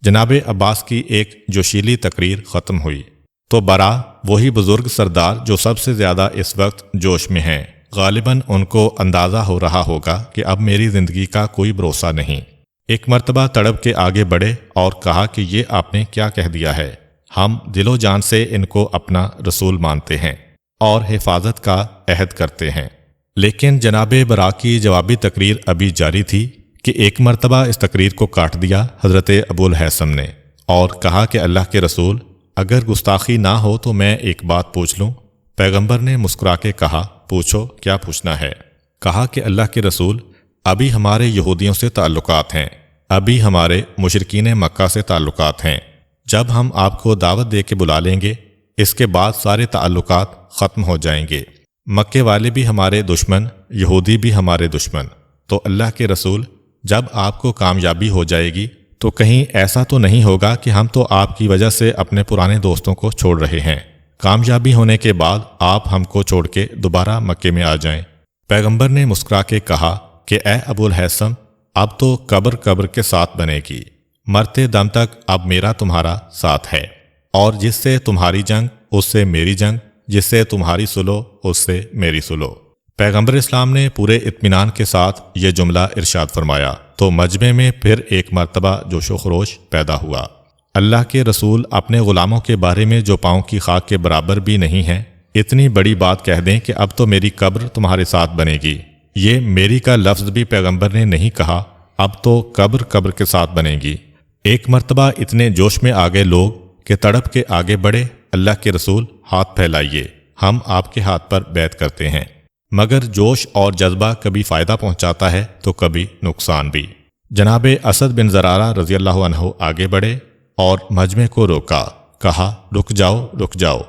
جناب عباس کی ایک جوشیلی تقریر ختم ہوئی تو برا وہی بزرگ سردار جو سب سے زیادہ اس وقت جوش میں ہیں، غالباً ان کو اندازہ ہو رہا ہوگا کہ اب میری زندگی کا کوئی بھروسہ نہیں، ایک مرتبہ تڑپ کے آگے بڑھے اور کہا کہ یہ آپ نے کیا کہہ دیا ہے؟ ہم دل و جان سے ان کو اپنا رسول مانتے ہیں اور حفاظت کا عہد کرتے ہیں۔ لیکن جناب برا کی جوابی تقریر ابھی جاری تھی کہ ایک مرتبہ اس تقریر کو کاٹ دیا حضرت ابو الہیثم نے اور کہا کہ اللہ کے رسول، اگر گستاخی نہ ہو تو میں ایک بات پوچھ لوں؟ پیغمبر نے مسکرا کے کہا، پوچھو، کیا پوچھنا ہے؟ کہا کہ اللہ کے رسول، ابھی ہمارے یہودیوں سے تعلقات ہیں، ابھی ہمارے مشرکین مکہ سے تعلقات ہیں، جب ہم آپ کو دعوت دے کے بلا لیں گے اس کے بعد سارے تعلقات ختم ہو جائیں گے، مکے والے بھی ہمارے دشمن، یہودی بھی ہمارے دشمن، تو اللہ کے رسول جب آپ کو کامیابی ہو جائے گی تو کہیں ایسا تو نہیں ہوگا کہ ہم تو آپ کی وجہ سے اپنے پرانے دوستوں کو چھوڑ رہے ہیں، کامیابی ہونے کے بعد آپ ہم کو چھوڑ کے دوبارہ مکے میں آ جائیں۔ پیغمبر نے مسکرا کے کہا کہ اے ابو الہیثم، اب تو قبر قبر کے ساتھ بنے گی، مرتے دم تک اب میرا تمہارا ساتھ ہے، اور جس سے تمہاری جنگ اس سے میری جنگ، جس سے تمہاری سلو اس سے میری سلو۔ پیغمبر اسلام نے پورے اطمینان کے ساتھ یہ جملہ ارشاد فرمایا تو مجمع میں پھر ایک مرتبہ جوش و خروش پیدا ہوا۔ اللہ کے رسول اپنے غلاموں کے بارے میں جو پاؤں کی خاک کے برابر بھی نہیں ہیں، اتنی بڑی بات کہہ دیں کہ اب تو میری قبر تمہارے ساتھ بنے گی۔ یہ میری کا لفظ بھی پیغمبر نے نہیں کہا، اب تو قبر قبر کے ساتھ بنے گی۔ ایک مرتبہ اتنے جوش میں آ گئے لوگ کہ تڑپ کے آگے بڑھے، اللہ کے رسول ہاتھ پھیلائیے، ہم آپ کے ہاتھ پر بیعت کرتے ہیں۔ مگر جوش اور جذبہ کبھی فائدہ پہنچاتا ہے تو کبھی نقصان بھی۔ جناب اسد بن زرارہ رضی اللہ عنہ آگے بڑھے اور مجمع کو روکا، کہا رک جاؤ رک جاؤ،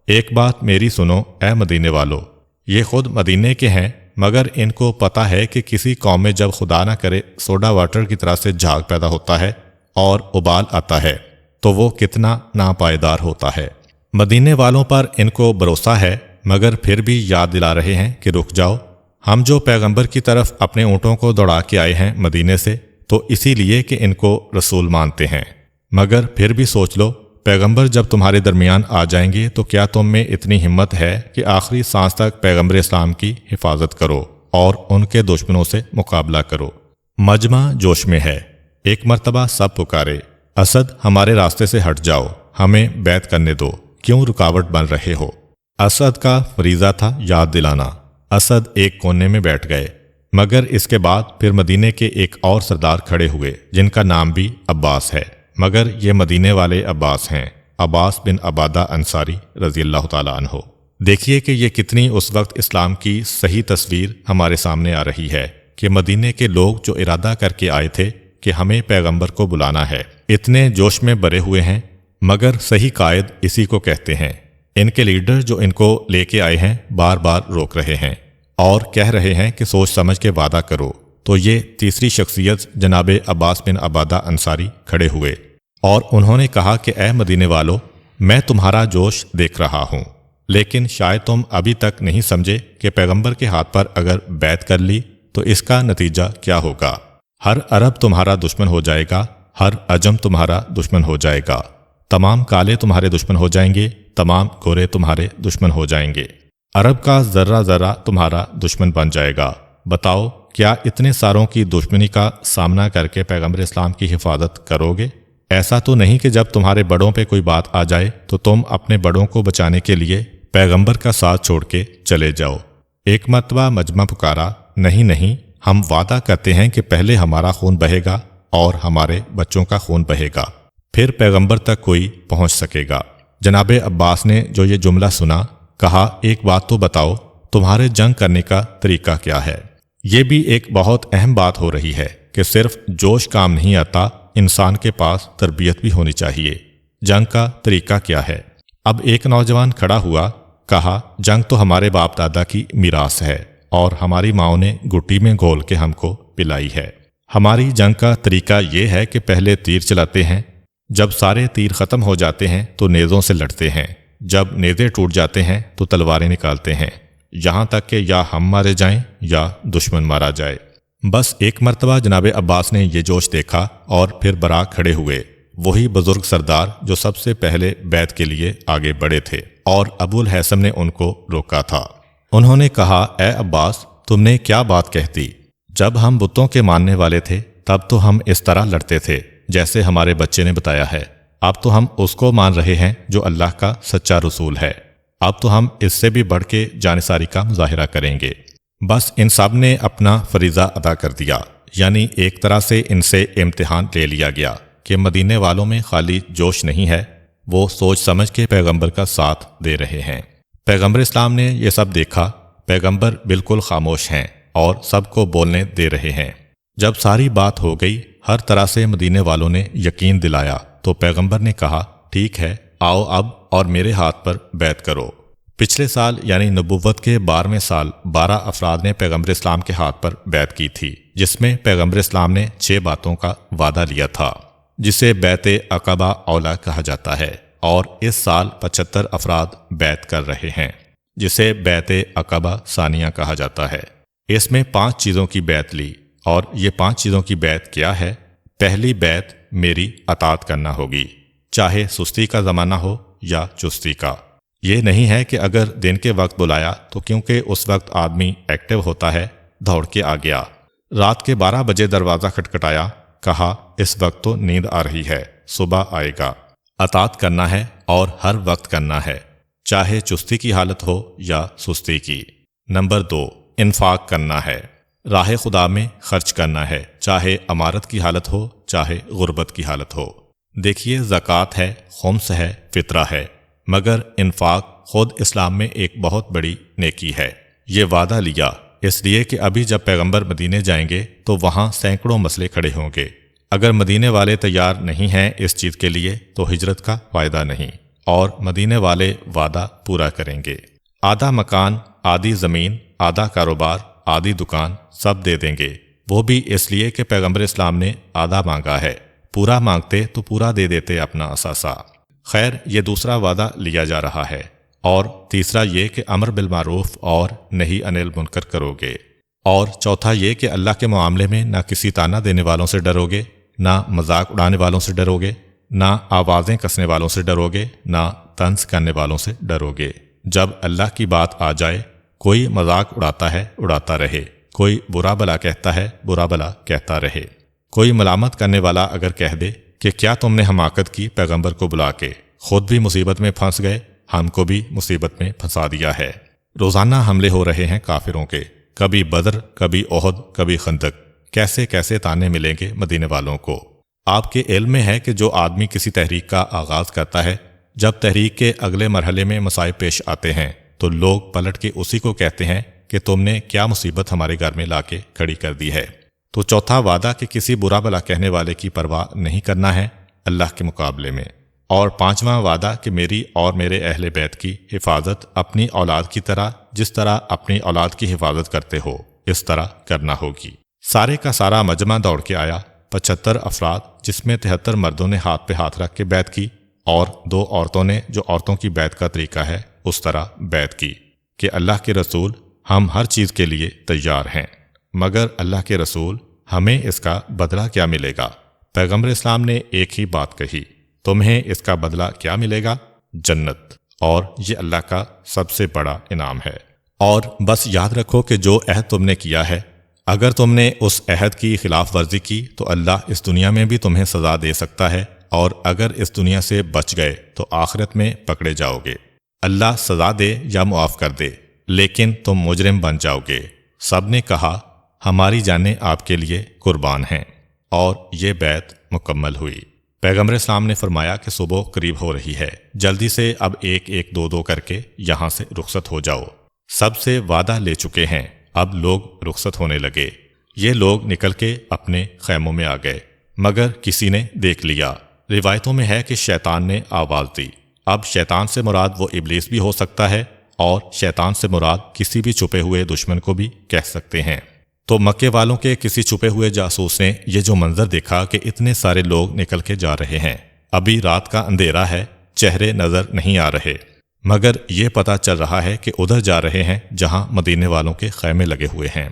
ایک بات میری سنو اے مدینے والو، یہ خود مدینے کے ہیں مگر ان کو پتہ ہے کہ کسی قوم میں جب خدا نہ کرے سوڈا واٹر کی طرح سے جھاگ پیدا ہوتا ہے اور ابال آتا ہے تو وہ کتنا ناپائیدار ہوتا ہے۔ مدینے والوں پر ان کو بھروسہ ہے مگر پھر بھی یاد دلا رہے ہیں کہ رک جاؤ، ہم جو پیغمبر کی طرف اپنے اونٹوں کو دوڑا کے آئے ہیں مدینے سے تو اسی لیے کہ ان کو رسول مانتے ہیں، مگر پھر بھی سوچ لو پیغمبر جب تمہارے درمیان آ جائیں گے تو کیا تم میں اتنی ہمت ہے کہ آخری سانس تک پیغمبر اسلام کی حفاظت کرو اور ان کے دشمنوں سے مقابلہ کرو۔ مجمع جوش میں ہے، ایک مرتبہ سب پکارے، اسد ہمارے راستے سے ہٹ جاؤ، ہمیں بیعت کرنے دو، کیوں رکاوٹ بن رہے ہو؟ اسد کا فریضہ تھا یاد دلانا۔ اسد ایک کونے میں بیٹھ گئے، مگر اس کے بعد پھر مدینے کے ایک اور سردار کھڑے ہوئے جن کا نام بھی عباس ہے، مگر یہ مدینے والے عباس ہیں، عباس بن عبادہ انصاری رضی اللہ تعالیٰ عنہ۔ دیکھیے کہ یہ کتنی اس وقت اسلام کی صحیح تصویر ہمارے سامنے آ رہی ہے کہ مدینے کے لوگ جو ارادہ کر کے آئے تھے کہ ہمیں پیغمبر کو بلانا ہے، اتنے جوش میں بھرے ہوئے ہیں، مگر صحیح قائد اسی کو کہتے ہیں۔ ان کے لیڈر جو ان کو لے کے آئے ہیں بار بار روک رہے ہیں اور کہہ رہے ہیں کہ سوچ سمجھ کے وعدہ کرو، تو یہ تیسری شخصیت جناب عباس بن عبادہ انصاری کھڑے ہوئے اور انہوں نے کہا کہ اے مدینے والو، میں تمہارا جوش دیکھ رہا ہوں، لیکن شاید تم ابھی تک نہیں سمجھے کہ پیغمبر کے ہاتھ پر اگر بیعت کر لی تو اس کا نتیجہ کیا ہوگا۔ ہر عرب تمہارا دشمن ہو جائے گا، ہر عجم تمہارا دشمن ہو جائے گا، تمام کالے تمہارے دشمن ہو جائیں گے، تمام گورے تمہارے دشمن ہو جائیں گے، عرب کا ذرہ ذرہ تمہارا دشمن بن جائے گا۔ بتاؤ کیا اتنے ساروں کی دشمنی کا سامنا کر کے پیغمبر اسلام کی حفاظت کرو گے؟ ایسا تو نہیں کہ جب تمہارے بڑوں پہ کوئی بات آ جائے تو تم اپنے بڑوں کو بچانے کے لیے پیغمبر کا ساتھ چھوڑ کے چلے جاؤ۔ ایک مرتبہ مجمع پکارا، نہیں نہیں، ہم وعدہ کرتے ہیں کہ پہلے ہمارا خون بہے گا اور ہمارے بچوں کا خون بہے گا، پھر پیغمبر تک کوئی پہنچ سکے گا۔ جناب عباس نے جو یہ جملہ سنا، کہا ایک بات تو بتاؤ، تمہارے جنگ کرنے کا طریقہ کیا ہے؟ یہ بھی ایک بہت اہم بات ہو رہی ہے کہ صرف جوش کام نہیں آتا، انسان کے پاس تربیت بھی ہونی چاہیے۔ جنگ کا طریقہ کیا ہے؟ اب ایک نوجوان کھڑا ہوا، کہا جنگ تو ہمارے باپ دادا کی میراث ہے اور ہماری ماؤں نے گٹی میں گھول کے ہم کو پلائی ہے۔ ہماری جنگ کا طریقہ یہ ہے کہ پہلے تیر چلاتے ہیں، جب سارے تیر ختم ہو جاتے ہیں تو نیزوں سے لڑتے ہیں، جب نیزے ٹوٹ جاتے ہیں تو تلواریں نکالتے ہیں، یہاں تک کہ یا ہم مارے جائیں یا دشمن مارا جائے۔ بس ایک مرتبہ جناب عباس نے یہ جوش دیکھا اور پھر برآ کھڑے ہوئے، وہی بزرگ سردار جو سب سے پہلے بیعت کے لیے آگے بڑھے تھے، اور ابو الحیثم نے ان کو روکا تھا۔ انہوں نے کہا اے عباس، تم نے کیا بات کہتی؟ جب ہم بتوں کے ماننے والے تھے تب تو ہم اس طرح لڑتے تھے جیسے ہمارے بچے نے بتایا ہے، اب تو ہم اس کو مان رہے ہیں جو اللہ کا سچا رسول ہے، اب تو ہم اس سے بھی بڑھ کے جانساری کا مظاہرہ کریں گے۔ بس ان سب نے اپنا فریضہ ادا کر دیا، یعنی ایک طرح سے ان سے امتحان لے لیا گیا کہ مدینے والوں میں خالی جوش نہیں ہے، وہ سوچ سمجھ کے پیغمبر کا ساتھ دے رہے ہیں۔ پیغمبر اسلام نے یہ سب دیکھا، پیغمبر بالکل خاموش ہیں اور سب کو بولنے دے رہے ہیں۔ جب ساری بات ہو گئی، ہر طرح سے مدینے والوں نے یقین دلایا تو پیغمبر نے کہا ٹھیک ہے، آؤ اب اور میرے ہاتھ پر بیعت کرو۔ پچھلے سال یعنی نبوت کے 12ویں سال 12 افراد نے پیغمبر اسلام کے ہاتھ پر بیعت کی تھی، جس میں پیغمبر اسلام نے 6 باتوں کا وعدہ لیا تھا، جسے بیعت عقبہ اولا کہا جاتا ہے، اور اس سال 75 افراد بیعت کر رہے ہیں، جسے بیعت عقبہ ثانیہ کہا جاتا ہے۔ اس میں 5 چیزوں کی بیعت لی، اور یہ 5 چیزوں کی بیعت کیا ہے؟ پہلی بیعت میری اطاعت کرنا ہوگی، چاہے سستی کا زمانہ ہو یا چستی کا۔ یہ نہیں ہے کہ اگر دن کے وقت بلایا تو کیونکہ اس وقت آدمی ایکٹیو ہوتا ہے دوڑ کے آ گیا، رات کے 12 بجے دروازہ کھٹکھٹایا، کہا اس وقت تو نیند آ رہی ہے، صبح آئے گا۔ اطاعت کرنا ہے اور ہر وقت کرنا ہے، چاہے چستی کی حالت ہو یا سستی کی۔ نمبر 2، انفاق کرنا ہے، راہ خدا میں خرچ کرنا ہے، چاہے امارت کی حالت ہو چاہے غربت کی حالت ہو۔ دیکھیے، زکوٰۃ ہے، خمس ہے، فطرہ ہے، مگر انفاق خود اسلام میں ایک بہت بڑی نیکی ہے۔ یہ وعدہ لیا اس لیے کہ ابھی جب پیغمبر مدینے جائیں گے تو وہاں سینکڑوں مسئلے کھڑے ہوں گے۔ اگر مدینے والے تیار نہیں ہیں اس چیز کے لیے تو ہجرت کا فائدہ نہیں، اور مدینے والے وعدہ پورا کریں گے۔ آدھا مکان، آدھی زمین، آدھا کاروبار، آدھی دکان سب دے دیں گے، وہ بھی اس لیے کہ پیغمبر اسلام نے آدھا مانگا ہے، پورا مانگتے تو پورا دے دیتے اپنا اثاثہ۔ خیر، یہ دوسرا وعدہ لیا جا رہا ہے۔ اور تیسرا یہ کہ امر بالمعروف اور نہی عن المنکر کرو گے۔ اور چوتھا یہ کہ اللہ کے معاملے میں نہ کسی تانا دینے والوں سے ڈرو گے، نہ مذاق اڑانے والوں سے ڈرو گے، نہ آوازیں کسنے والوں سے ڈرو گے، نہ طنز کرنے والوں سے ڈرو گے۔ جب اللہ کی بات آ جائے، کوئی مذاق اڑاتا ہے اڑاتا رہے، کوئی برا بھلا کہتا ہے برا بھلا کہتا رہے، کوئی ملامت کرنے والا اگر کہہ دے کہ کیا تم نے حماقت کی پیغمبر کو بلا کے، خود بھی مصیبت میں پھنس گئے، ہم کو بھی مصیبت میں پھنسا دیا ہے۔ روزانہ حملے ہو رہے ہیں کافروں کے، کبھی بدر، کبھی احد، کبھی خندق، کیسے کیسے تانے ملیں گے مدینے والوں کو۔ آپ کے علم میں ہے کہ جو آدمی کسی تحریک کا آغاز کرتا ہے، جب تحریک کے اگلے مرحلے میں مسائب پیش آتے ہیں تو لوگ پلٹ کے اسی کو کہتے ہیں کہ تم نے کیا مصیبت ہمارے گھر میں لا کے کھڑی کر دی ہے۔ تو چوتھا وعدہ کہ کسی برا بھلا کہنے والے کی پرواہ نہیں کرنا ہے اللہ کے مقابلے میں۔ اور پانچواں وعدہ کہ میری اور میرے اہل بیت کی حفاظت اپنی اولاد کی طرح، جس طرح اپنی اولاد کی حفاظت کرتے ہو اس طرح کرنا ہوگی۔ سارے کا سارا مجمع دوڑ کے آیا، 75 افراد، جس میں 73 مردوں نے ہاتھ پہ ہاتھ رکھ کے بیعت کی، اور 2 عورتوں نے جو عورتوں کی بیعت کا طریقہ ہے اس طرح بیعت کی کہ اللہ کے رسول، ہم ہر چیز کے لیے تیار ہیں، مگر اللہ کے رسول ہمیں اس کا بدلہ کیا ملے گا؟ پیغمبر اسلام نے ایک ہی بات کہی، تمہیں اس کا بدلہ کیا ملے گا؟ جنت، اور یہ اللہ کا سب سے بڑا انعام ہے۔ اور بس یاد رکھو کہ جو عہد تم نے کیا ہے، اگر تم نے اس عہد کی خلاف ورزی کی تو اللہ اس دنیا میں بھی تمہیں سزا دے سکتا ہے، اور اگر اس دنیا سے بچ گئے تو آخرت میں پکڑے جاؤ گے۔ اللہ سزا دے یا معاف کر دے، لیکن تم مجرم بن جاؤ گے۔ سب نے کہا ہماری جانیں آپ کے لیے قربان ہیں، اور یہ بیعت مکمل ہوئی۔ پیغمبر اسلام نے فرمایا کہ صبح قریب ہو رہی ہے، جلدی سے اب ایک ایک دو دو کر کے یہاں سے رخصت ہو جاؤ۔ سب سے وعدہ لے چکے ہیں، اب لوگ رخصت ہونے لگے۔ یہ لوگ نکل کے اپنے خیموں میں آ گئے، مگر کسی نے دیکھ لیا۔ روایتوں میں ہے کہ شیطان نے آواز دی۔ اب شیطان سے مراد وہ ابلیس بھی ہو سکتا ہے، اور شیطان سے مراد کسی بھی چھپے ہوئے دشمن کو بھی کہہ سکتے ہیں۔ تو مکے والوں کے کسی چھپے ہوئے جاسوس نے یہ جو منظر دیکھا کہ اتنے سارے لوگ نکل کے جا رہے ہیں، ابھی رات کا اندھیرا ہے، چہرے نظر نہیں آ رہے، مگر یہ پتہ چل رہا ہے کہ ادھر جا رہے ہیں جہاں مدینے والوں کے خیمے لگے ہوئے ہیں۔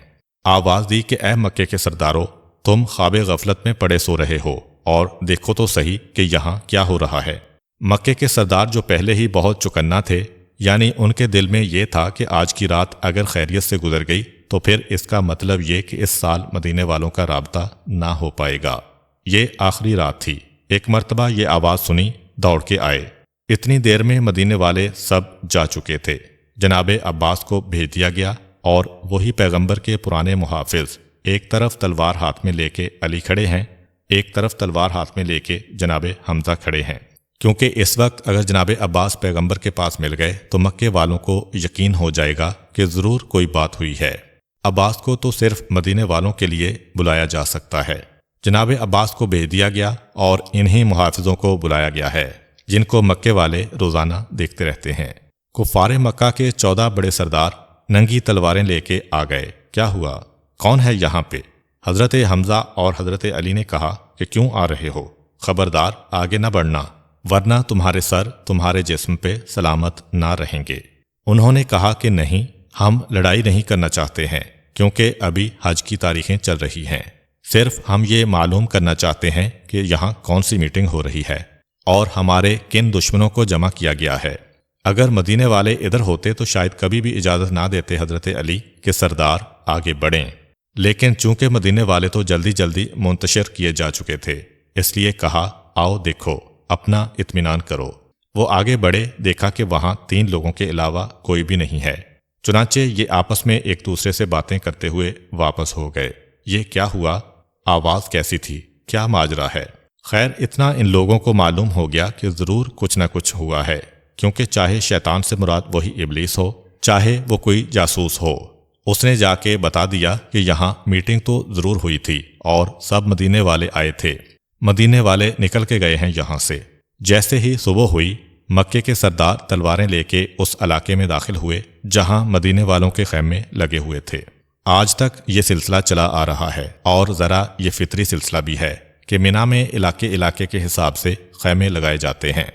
آواز دی کہ اے مکے کے سردارو، تم خواب غفلت میں پڑے سو رہے ہو، اور دیکھو تو صحیح کہ یہاں کیا ہو رہا ہے۔ مکے کے سردار جو پہلے ہی بہت چکنا تھے، یعنی ان کے دل میں یہ تھا کہ آج کی رات اگر خیریت سے گزر گئی تو پھر اس کا مطلب یہ کہ اس سال مدینے والوں کا رابطہ نہ ہو پائے گا۔ یہ آخری رات تھی۔ ایک مرتبہ یہ آواز سنی، دوڑ کے آئے۔ اتنی دیر میں مدینے والے سب جا چکے تھے۔ جناب عباس کو بھیج دیا گیا، اور وہی پیغمبر کے پرانے محافظ ایک طرف تلوار ہاتھ میں لے کے علی کھڑے ہیں، ایک طرف تلوار ہاتھ میں لے کے جناب حمزہ کھڑے ہیں، کیونکہ اس وقت اگر جناب عباس پیغمبر کے پاس مل گئے تو مکے والوں کو یقین ہو جائے گا کہ ضرور کوئی بات ہوئی ہے۔ عباس کو تو صرف مدینے والوں کے لیے بلایا جا سکتا ہے۔ جناب عباس کو بھیج دیا گیا، اور انہی محافظوں کو بلایا گیا ہے جن کو مکے والے روزانہ دیکھتے رہتے ہیں۔ کفار مکہ کے 14 بڑے سردار ننگی تلواریں لے کے آ گئے۔ کیا ہوا؟ کون ہے یہاں پہ؟ حضرت حمزہ اور حضرت علی نے کہا کہ کیوں آ رہے ہو؟ خبردار آگے نہ بڑھنا، ورنہ تمہارے سر تمہارے جسم پہ سلامت نہ رہیں گے۔ انہوں نے کہا کہ نہیں، ہم لڑائی نہیں کرنا چاہتے ہیں، کیونکہ ابھی حج کی تاریخیں چل رہی ہیں۔ صرف ہم یہ معلوم کرنا چاہتے ہیں کہ یہاں کون سی میٹنگ ہو رہی ہے، اور ہمارے کن دشمنوں کو جمع کیا گیا ہے۔ اگر مدینے والے ادھر ہوتے تو شاید کبھی بھی اجازت نہ دیتے حضرت علی کہ سردار آگے بڑھیں، لیکن چونکہ مدینے والے تو جلدی جلدی منتشر کیے جا چکے تھے، اس لیے کہا آؤ دیکھو، اپنا اطمینان کرو۔ وہ آگے بڑھے، دیکھا کہ وہاں 3 لوگوں کے علاوہ کوئی بھی نہیں ہے۔ چنانچہ یہ آپس میں ایک دوسرے سے باتیں کرتے ہوئے واپس ہو گئے۔ یہ کیا ہوا؟ آواز کیسی تھی؟ کیا ماجرا ہے؟ خیر اتنا ان لوگوں کو معلوم ہو گیا کہ ضرور کچھ نہ کچھ ہوا ہے، کیونکہ چاہے شیطان سے مراد وہی ابلیس ہو، چاہے وہ کوئی جاسوس ہو، اس نے جا کے بتا دیا کہ یہاں میٹنگ تو ضرور ہوئی تھی اور سب مدینے والے آئے تھے، مدینے والے نکل کے گئے ہیں یہاں سے۔ جیسے ہی صبح ہوئی، مکے کے سردار تلواریں لے کے اس علاقے میں داخل ہوئے جہاں مدینے والوں کے خیمے لگے ہوئے تھے۔ آج تک یہ سلسلہ چلا آ رہا ہے، اور ذرا یہ فطری سلسلہ بھی ہے کہ مینا میں علاقے کے حساب سے خیمے لگائے جاتے ہیں۔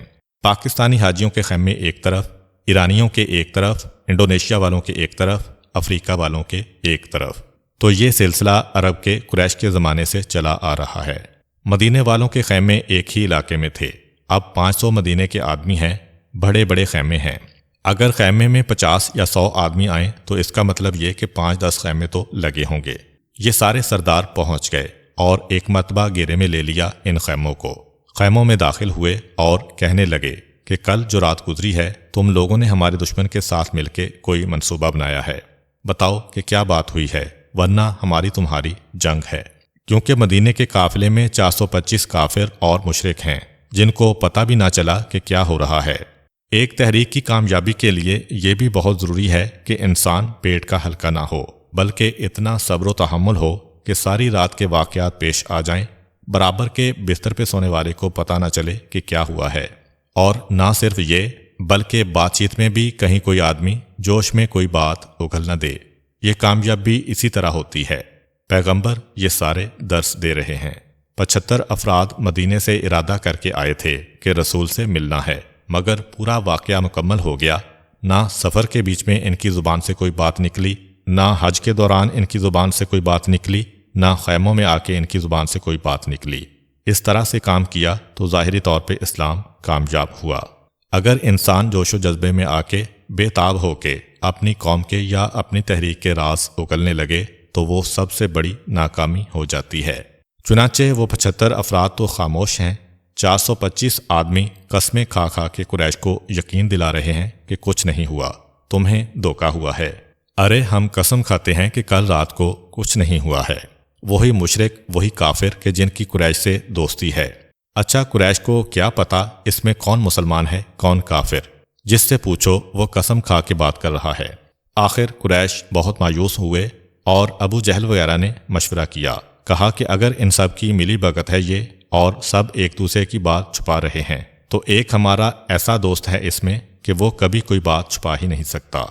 پاکستانی حاجیوں کے خیمے ایک طرف، ایرانیوں کے ایک طرف، انڈونیشیا والوں کے ایک طرف، افریقہ والوں کے ایک طرف۔ تو یہ سلسلہ عرب کے قریش کے زمانے سے چلا آ رہا ہے۔ مدینے والوں کے خیمے ایک ہی علاقے میں تھے۔ اب 500 مدینے کے آدمی ہیں، بڑے بڑے خیمے ہیں۔ اگر خیمے میں 50 یا 100 آدمی آئیں تو اس کا مطلب یہ کہ 5-10 خیمے تو لگے ہوں گے۔ یہ سارے سردار پہنچ گئے اور ایک مرتبہ گھیرے میں لے لیا ان خیموں کو۔ خیموں میں داخل ہوئے اور کہنے لگے کہ کل جو رات گزری ہے تم لوگوں نے ہمارے دشمن کے ساتھ مل کے کوئی منصوبہ بنایا ہے، بتاؤ کہ کیا بات ہوئی ہے، ورنہ ہماری تمہاری جنگ ہے۔ کیونکہ مدینے کے قافلے میں 425 کافر اور مشرک ہیں جن کو پتہ بھی نہ چلا کہ کیا ہو رہا ہے۔ ایک تحریک کی کامیابی کے لیے یہ بھی بہت ضروری ہے کہ انسان پیٹ کا ہلکا نہ ہو، بلکہ اتنا صبر و تحمل ہو کہ ساری رات کے واقعات پیش آ جائیں، برابر کے بستر پہ سونے والے کو پتہ نہ چلے کہ کیا ہوا ہے۔ اور نہ صرف یہ، بلکہ بات چیت میں بھی کہیں کوئی آدمی جوش میں کوئی بات اگل نہ دے۔ یہ کامیابی اسی طرح ہوتی ہے۔ پیغمبر یہ سارے درس دے رہے ہیں۔ 75 افراد مدینے سے ارادہ کر کے آئے تھے کہ رسول سے ملنا ہے، مگر پورا واقعہ مکمل ہو گیا۔ نہ سفر کے بیچ میں ان کی زبان سے کوئی بات نکلی، نہ حج کے دوران ان کی زبان سے کوئی بات نکلی، نہ خیموں میں آ کے ان کی زبان سے کوئی بات نکلی۔ اس طرح سے کام کیا تو ظاہری طور پہ اسلام کامیاب ہوا۔ اگر انسان جوش و جذبے میں آ کے بے تاب ہو کے اپنی قوم کے یا اپنی تحریک کے راز اگلنے لگے تو وہ سب سے بڑی ناکامی ہو جاتی ہے۔ چنانچہ وہ 75 افراد تو خاموش ہیں، 425 آدمی قسمیں کھا کھا کے قریش کو یقین دلا رہے ہیں کہ کچھ نہیں ہوا، تمہیں دھوکا ہوا ہے۔ ارے ہم قسم کھاتے ہیں کہ کل رات کو کچھ نہیں ہوا ہے۔ وہی مشرک، وہی کافر کہ جن کی قریش سے دوستی ہے۔ اچھا قریش کو کیا پتا اس میں کون مسلمان ہے کون کافر؟ جس سے پوچھو وہ قسم کھا کے بات کر رہا ہے۔ آخر قریش بہت مایوس ہوئے اور ابو جہل وغیرہ نے مشورہ کیا، کہا کہ اگر ان سب کی ملی بھگت ہے یہ اور سب ایک دوسرے کی بات چھپا رہے ہیں تو ایک ہمارا ایسا دوست ہے اس میں کہ وہ کبھی کوئی بات چھپا ہی نہیں سکتا۔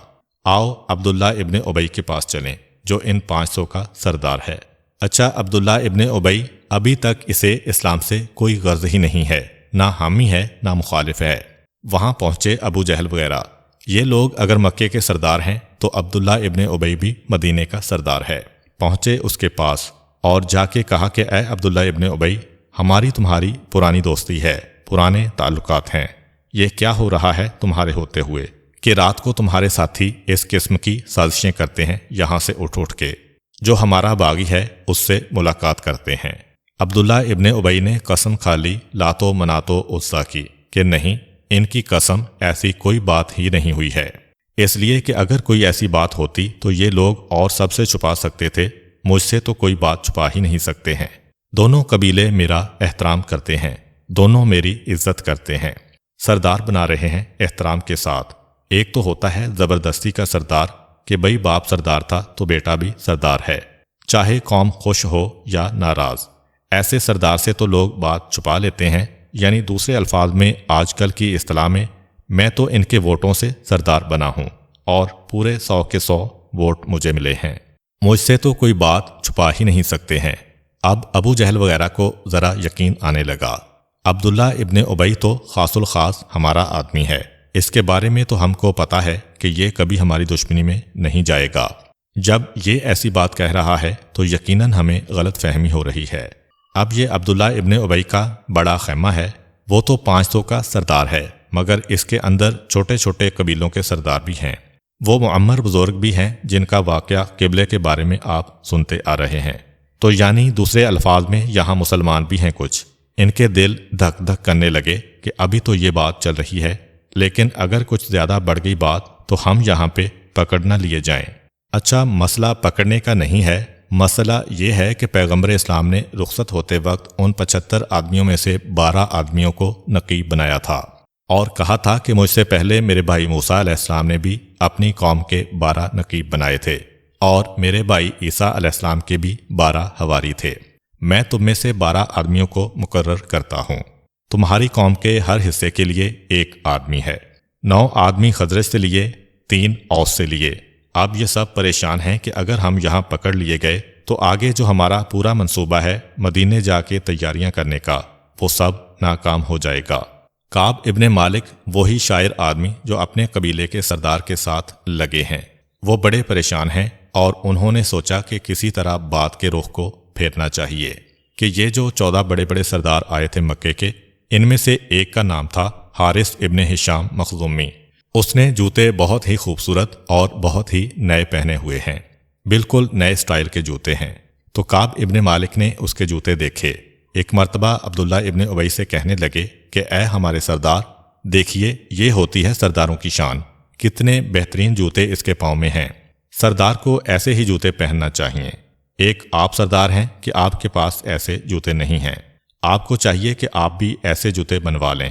آؤ عبداللہ ابن ابی کے پاس چلیں جو ان 500 کا سردار ہے۔ اچھا عبداللہ ابن ابی ابھی تک اسے اسلام سے کوئی غرض ہی نہیں ہے، نہ حامی ہے نہ مخالف ہے۔ وہاں پہنچے ابو جہل وغیرہ۔ یہ لوگ اگر مکے کے سردار ہیں تو عبداللہ ابن ابی بھی مدینے کا سردار ہے۔ پہنچے اس کے پاس اور جا کے کہا کہ اے عبداللہ ابن ابی، ہماری تمہاری پرانی دوستی ہے، پرانے تعلقات ہیں، یہ کیا ہو رہا ہے تمہارے ہوتے ہوئے کہ رات کو تمہارے ساتھی اس قسم کی سازشیں کرتے ہیں یہاں سے اٹھ کے، جو ہمارا باغی ہے اس سے ملاقات کرتے ہیں۔ عبداللہ ابن ابی نے قسم کھا لی لات و منات و عزا کی کہ نہیں، ان کی قسم ایسی کوئی بات ہی نہیں ہوئی ہے، اس لیے کہ اگر کوئی ایسی بات ہوتی تو یہ لوگ اور سب سے چھپا سکتے تھے، مجھ سے تو کوئی بات چھپا ہی نہیں سکتے ہیں۔ دونوں قبیلے میرا احترام کرتے ہیں، دونوں میری عزت کرتے ہیں، سردار بنا رہے ہیں احترام کے ساتھ۔ ایک تو ہوتا ہے زبردستی کا سردار کہ بھئی باپ سردار تھا تو بیٹا بھی سردار ہے، چاہے قوم خوش ہو یا ناراض۔ ایسے سردار سے تو لوگ بات چھپا لیتے ہیں، یعنی دوسرے الفاظ میں آج کل کی اصطلاح میں تو ان کے ووٹوں سے سردار بنا ہوں اور پورے 100 کے 100 ووٹ مجھے ملے ہیں، مجھ سے تو کوئی بات چھپا ہی نہیں سکتے ہیں۔ اب ابو جہل وغیرہ کو ذرا یقین آنے لگا، عبداللہ ابن ابی تو خاص الخاص ہمارا آدمی ہے، اس کے بارے میں تو ہم کو پتا ہے کہ یہ کبھی ہماری دشمنی میں نہیں جائے گا۔ جب یہ ایسی بات کہہ رہا ہے تو یقیناً ہمیں غلط فہمی ہو رہی ہے۔ اب یہ عبداللہ ابن ابی کا بڑا خیمہ ہے، وہ تو 500 کا سردار ہے، مگر اس کے اندر چھوٹے چھوٹے قبیلوں کے سردار بھی ہیں، وہ معمر بزرگ بھی ہیں جن کا واقعہ قبلے کے بارے میں آپ سنتے آ رہے ہیں۔ تو یعنی دوسرے الفاظ میں یہاں مسلمان بھی ہیں کچھ، ان کے دل دھک دھک کرنے لگے کہ ابھی تو یہ بات چل رہی ہے، لیکن اگر کچھ زیادہ بڑھ گئی بات تو ہم یہاں پہ پکڑ نہ لیے جائیں۔ اچھا، مسئلہ پکڑنے کا نہیں ہے، مسئلہ یہ ہے کہ پیغمبر اسلام نے رخصت ہوتے وقت ان 75 آدمیوں میں سے 12 آدمیوں کو نقیب بنایا تھا، اور کہا تھا کہ مجھ سے پہلے میرے بھائی موسیٰ علیہ السلام نے بھی اپنی قوم کے 12 نقیب بنائے تھے، اور میرے بھائی عیسیٰ علیہ السلام کے بھی 12 حواری تھے۔ میں تم میں سے 12 آدمیوں کو مقرر کرتا ہوں۔ تمہاری قوم کے ہر حصے کے لیے ایک آدمی ہے۔ 9 آدمی خزرج سے لیے، 3 اوس سے لیے۔ اب یہ سب پریشان ہیں کہ اگر ہم یہاں پکڑ لیے گئے تو آگے جو ہمارا پورا منصوبہ ہے مدینے جا کے تیاریاں کرنے کا، وہ سب ناکام ہو جائے گا۔ کعب ابن مالک وہی شاعر آدمی جو اپنے قبیلے کے سردار کے ساتھ لگے ہیں، وہ بڑے پریشان ہیں، اور انہوں نے سوچا کہ کسی طرح بات کے رخ کو پھیرنا چاہیے کہ یہ جو 14 بڑے بڑے سردار آئے تھے مکے کے، ان میں سے ایک کا نام تھا حارث ابن ہشام مخزومی۔ اس نے جوتے بہت ہی خوبصورت اور بہت ہی نئے پہنے ہوئے ہیں، بالکل نئے سٹائل کے جوتے ہیں۔ تو کعب ابن مالک نے اس کے جوتے دیکھے۔ ایک مرتبہ عبداللہ ابن ابی سے کہنے لگے کہ اے ہمارے سردار، دیکھیے یہ ہوتی ہے سرداروں کی شان، کتنے بہترین جوتے اس کے پاؤں میں ہیں۔ سردار کو ایسے ہی جوتے پہننا چاہیے۔ ایک آپ سردار ہیں کہ آپ کے پاس ایسے جوتے نہیں ہیں، آپ کو چاہیے کہ آپ بھی ایسے جوتے بنوا لیں۔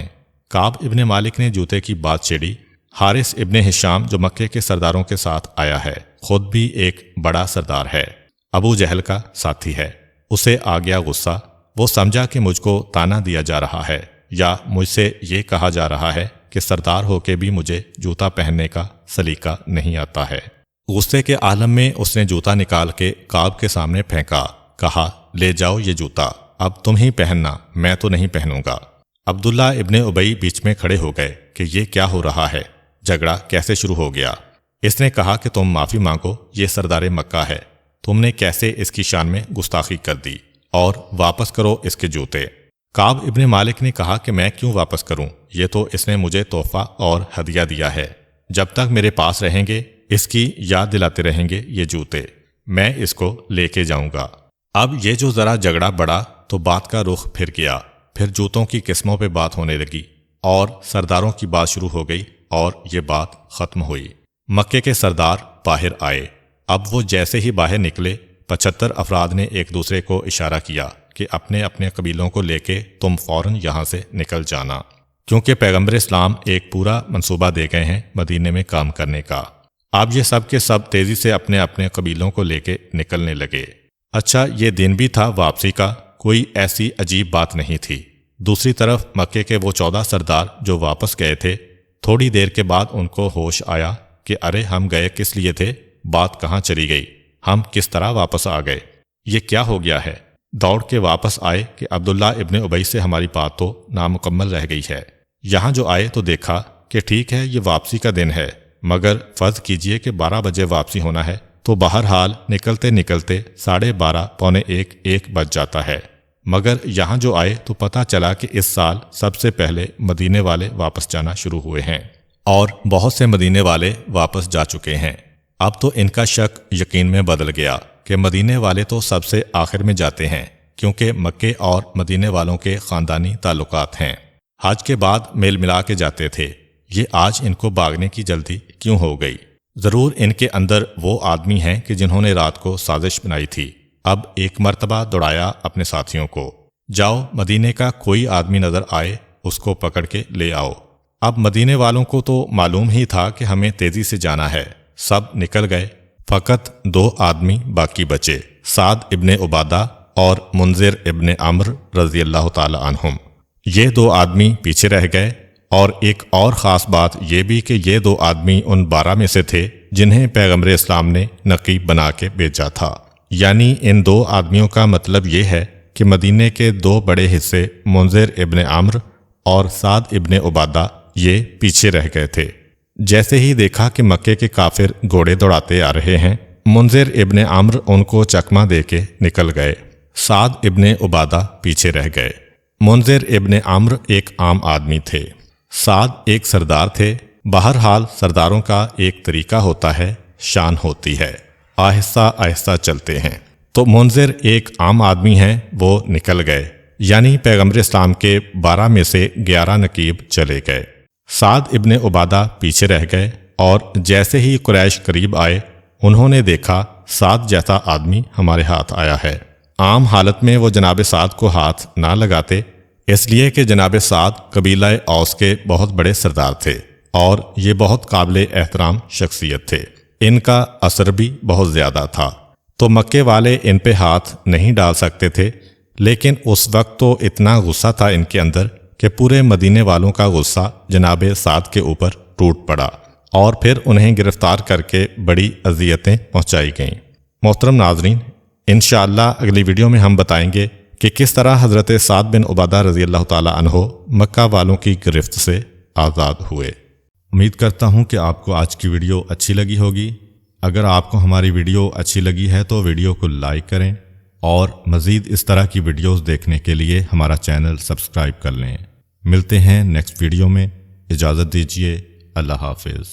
کعب ابن مالک نے جوتے کی بات چھیڑی۔ حارث ابن ہشام جو مکے کے سرداروں کے ساتھ آیا ہے، خود بھی ایک بڑا سردار ہے، ابو جہل کا ساتھی ہے۔ اسے آ گیا غصہ، وہ سمجھا کہ مجھ کو تانا دیا جا رہا ہے، یا مجھ سے یہ کہا جا رہا ہے کہ سردار ہو کے بھی مجھے جوتا پہننے کا سلیقہ نہیں آتا ہے۔ غصے کے عالم میں اس نے جوتا نکال کے کعب کے سامنے پھینکا، کہا لے جاؤ یہ جوتا، اب تم ہی پہننا، میں تو نہیں پہنوں گا۔ عبداللہ ابن ابی بیچ میں کھڑے ہو گئے کہ یہ کیا ہو رہا ہے، جھگڑا کیسے شروع ہو گیا۔ اس نے کہا کہ تم معافی مانگو، یہ سردار مکہ ہے، تم نے کیسے اس کی شان میں گستاخی کر دی، اور واپس کرو اس کے جوتے۔ کعب ابن مالک نے کہا کہ میں کیوں واپس کروں، یہ تو اس نے مجھے تحفہ اور ہدیہ دیا ہے، جب تک میرے پاس رہیں گے اس کی یاد دلاتے رہیں گے یہ جوتے، میں اس کو لے کے جاؤں گا۔ اب یہ جو ذرا جھگڑا بڑھا تو بات کا رخ پھر گیا، پھر جوتوں کی قسموں پہ بات ہونے لگی، اور سرداروں کی بات شروع ہو گئی، اور یہ بات ختم ہوئی۔ مکے کے سردار باہر آئے۔ اب وہ جیسے ہی باہر نکلے، 75 افراد نے ایک دوسرے کو اشارہ کیا کہ اپنے اپنے قبیلوں کو لے کے تم فوراً یہاں سے نکل جانا، کیونکہ پیغمبر اسلام ایک پورا منصوبہ دے گئے ہیں مدینے میں کام کرنے کا۔ اب یہ سب کے سب تیزی سے اپنے اپنے قبیلوں کو لے کے نکلنے لگے۔ اچھا، یہ دن بھی تھا واپسی کا، کوئی ایسی عجیب بات نہیں تھی۔ دوسری طرف مکے کے وہ 14 سردار جو واپس گئے تھے، تھوڑی دیر کے بعد ان کو ہوش آیا کہ ارے ہم گئے کس لیے تھے، بات کہاں چلی گئی، ہم کس طرح واپس آ گئے، یہ کیا ہو گیا ہے۔ دوڑ کے واپس آئے کہ عبداللہ ابن ابی سے ہماری بات تو نامکمل رہ گئی ہے۔ یہاں جو آئے تو دیکھا کہ ٹھیک ہے یہ واپسی کا دن ہے، مگر فرض کیجئے کہ 12 بجے واپسی ہونا ہے، تو بہرحال نکلتے نکلتے 12:30 پونے 1 بج جاتا ہے۔ مگر یہاں جو آئے تو پتہ چلا کہ اس سال سب سے پہلے مدینے والے واپس جانا شروع ہوئے ہیں، اور بہت سے مدینے والے واپس جا چکے ہیں۔ اب تو ان کا شک یقین میں بدل گیا کہ مدینے والے تو سب سے آخر میں جاتے ہیں، کیونکہ مکے اور مدینے والوں کے خاندانی تعلقات ہیں، حج کے بعد میل ملا کے جاتے تھے۔ یہ آج ان کو بھاگنے کی جلدی کیوں ہو گئی؟ ضرور ان کے اندر وہ آدمی ہیں کہ جنہوں نے رات کو سازش بنائی تھی۔ اب ایک مرتبہ دوڑایا اپنے ساتھیوں کو، جاؤ مدینے کا کوئی آدمی نظر آئے اس کو پکڑ کے لے آؤ۔ اب مدینے والوں کو تو معلوم ہی تھا کہ ہمیں تیزی سے جانا ہے، سب نکل گئے، فقط 2 آدمی باقی بچے، سعد ابن عبادہ اور منذر ابن عمرو رضی اللہ تعالی عنہم۔ یہ 2 آدمی پیچھے رہ گئے، اور ایک اور خاص بات یہ بھی کہ یہ 2 آدمی ان 12 میں سے تھے جنہیں پیغمبر اسلام نے نقیب بنا کے بھیجا تھا۔ یعنی ان 2 آدمیوں کا مطلب یہ ہے کہ مدینے کے 2 بڑے حصے منذر ابن عمرو اور سعد ابن عبادہ یہ پیچھے رہ گئے تھے۔ جیسے ہی دیکھا کہ مکے کے کافر گھوڑے دوڑاتے آ رہے ہیں، منذر ابن عمرو ان کو چکمہ دے کے نکل گئے، سعد ابن عبادہ پیچھے رہ گئے۔ منذر ابن عمرو ایک عام آدمی تھے، سعد ایک سردار تھے۔ بہرحال سرداروں کا ایک طریقہ ہوتا ہے، شان ہوتی ہے، آہستہ آہستہ چلتے ہیں۔ تو منذر ایک عام آدمی ہیں، وہ نکل گئے، یعنی پیغمبر اسلام کے 12 میں سے 11 نقیب چلے گئے۔ سعد ابن عبادہ پیچھے رہ گئے، اور جیسے ہی قریش قریب آئے انہوں نے دیکھا سعد جیسا آدمی ہمارے ہاتھ آیا ہے۔ عام حالت میں وہ جناب سعد کو ہاتھ نہ لگاتے، اس لیے کہ جناب سعد قبیلہ اوس کے بہت بڑے سردار تھے اور یہ بہت قابل احترام شخصیت تھے۔ ان کا اثر بھی بہت زیادہ تھا، تو مکے والے ان پہ ہاتھ نہیں ڈال سکتے تھے، لیکن اس وقت تو اتنا غصہ تھا ان کے اندر کہ پورے مدینے والوں کا غصہ جناب سعد کے اوپر ٹوٹ پڑا، اور پھر انہیں گرفتار کر کے بڑی اذیتیں پہنچائی گئیں۔ محترم ناظرین، انشاءاللہ اگلی ویڈیو میں ہم بتائیں گے کہ کس طرح حضرت سعد بن عبادہ رضی اللہ تعالی عنہ مکہ والوں کی گرفت سے آزاد ہوئے۔ امید کرتا ہوں کہ آپ کو آج کی ویڈیو اچھی لگی ہوگی۔ اگر آپ کو ہماری ویڈیو اچھی لگی ہے تو ویڈیو کو لائک کریں، اور مزید اس طرح کی ویڈیوز دیکھنے کے لیے ہمارا چینل سبسکرائب کر لیں۔ ملتے ہیں نیکسٹ ویڈیو میں، اجازت دیجیے، اللہ حافظ۔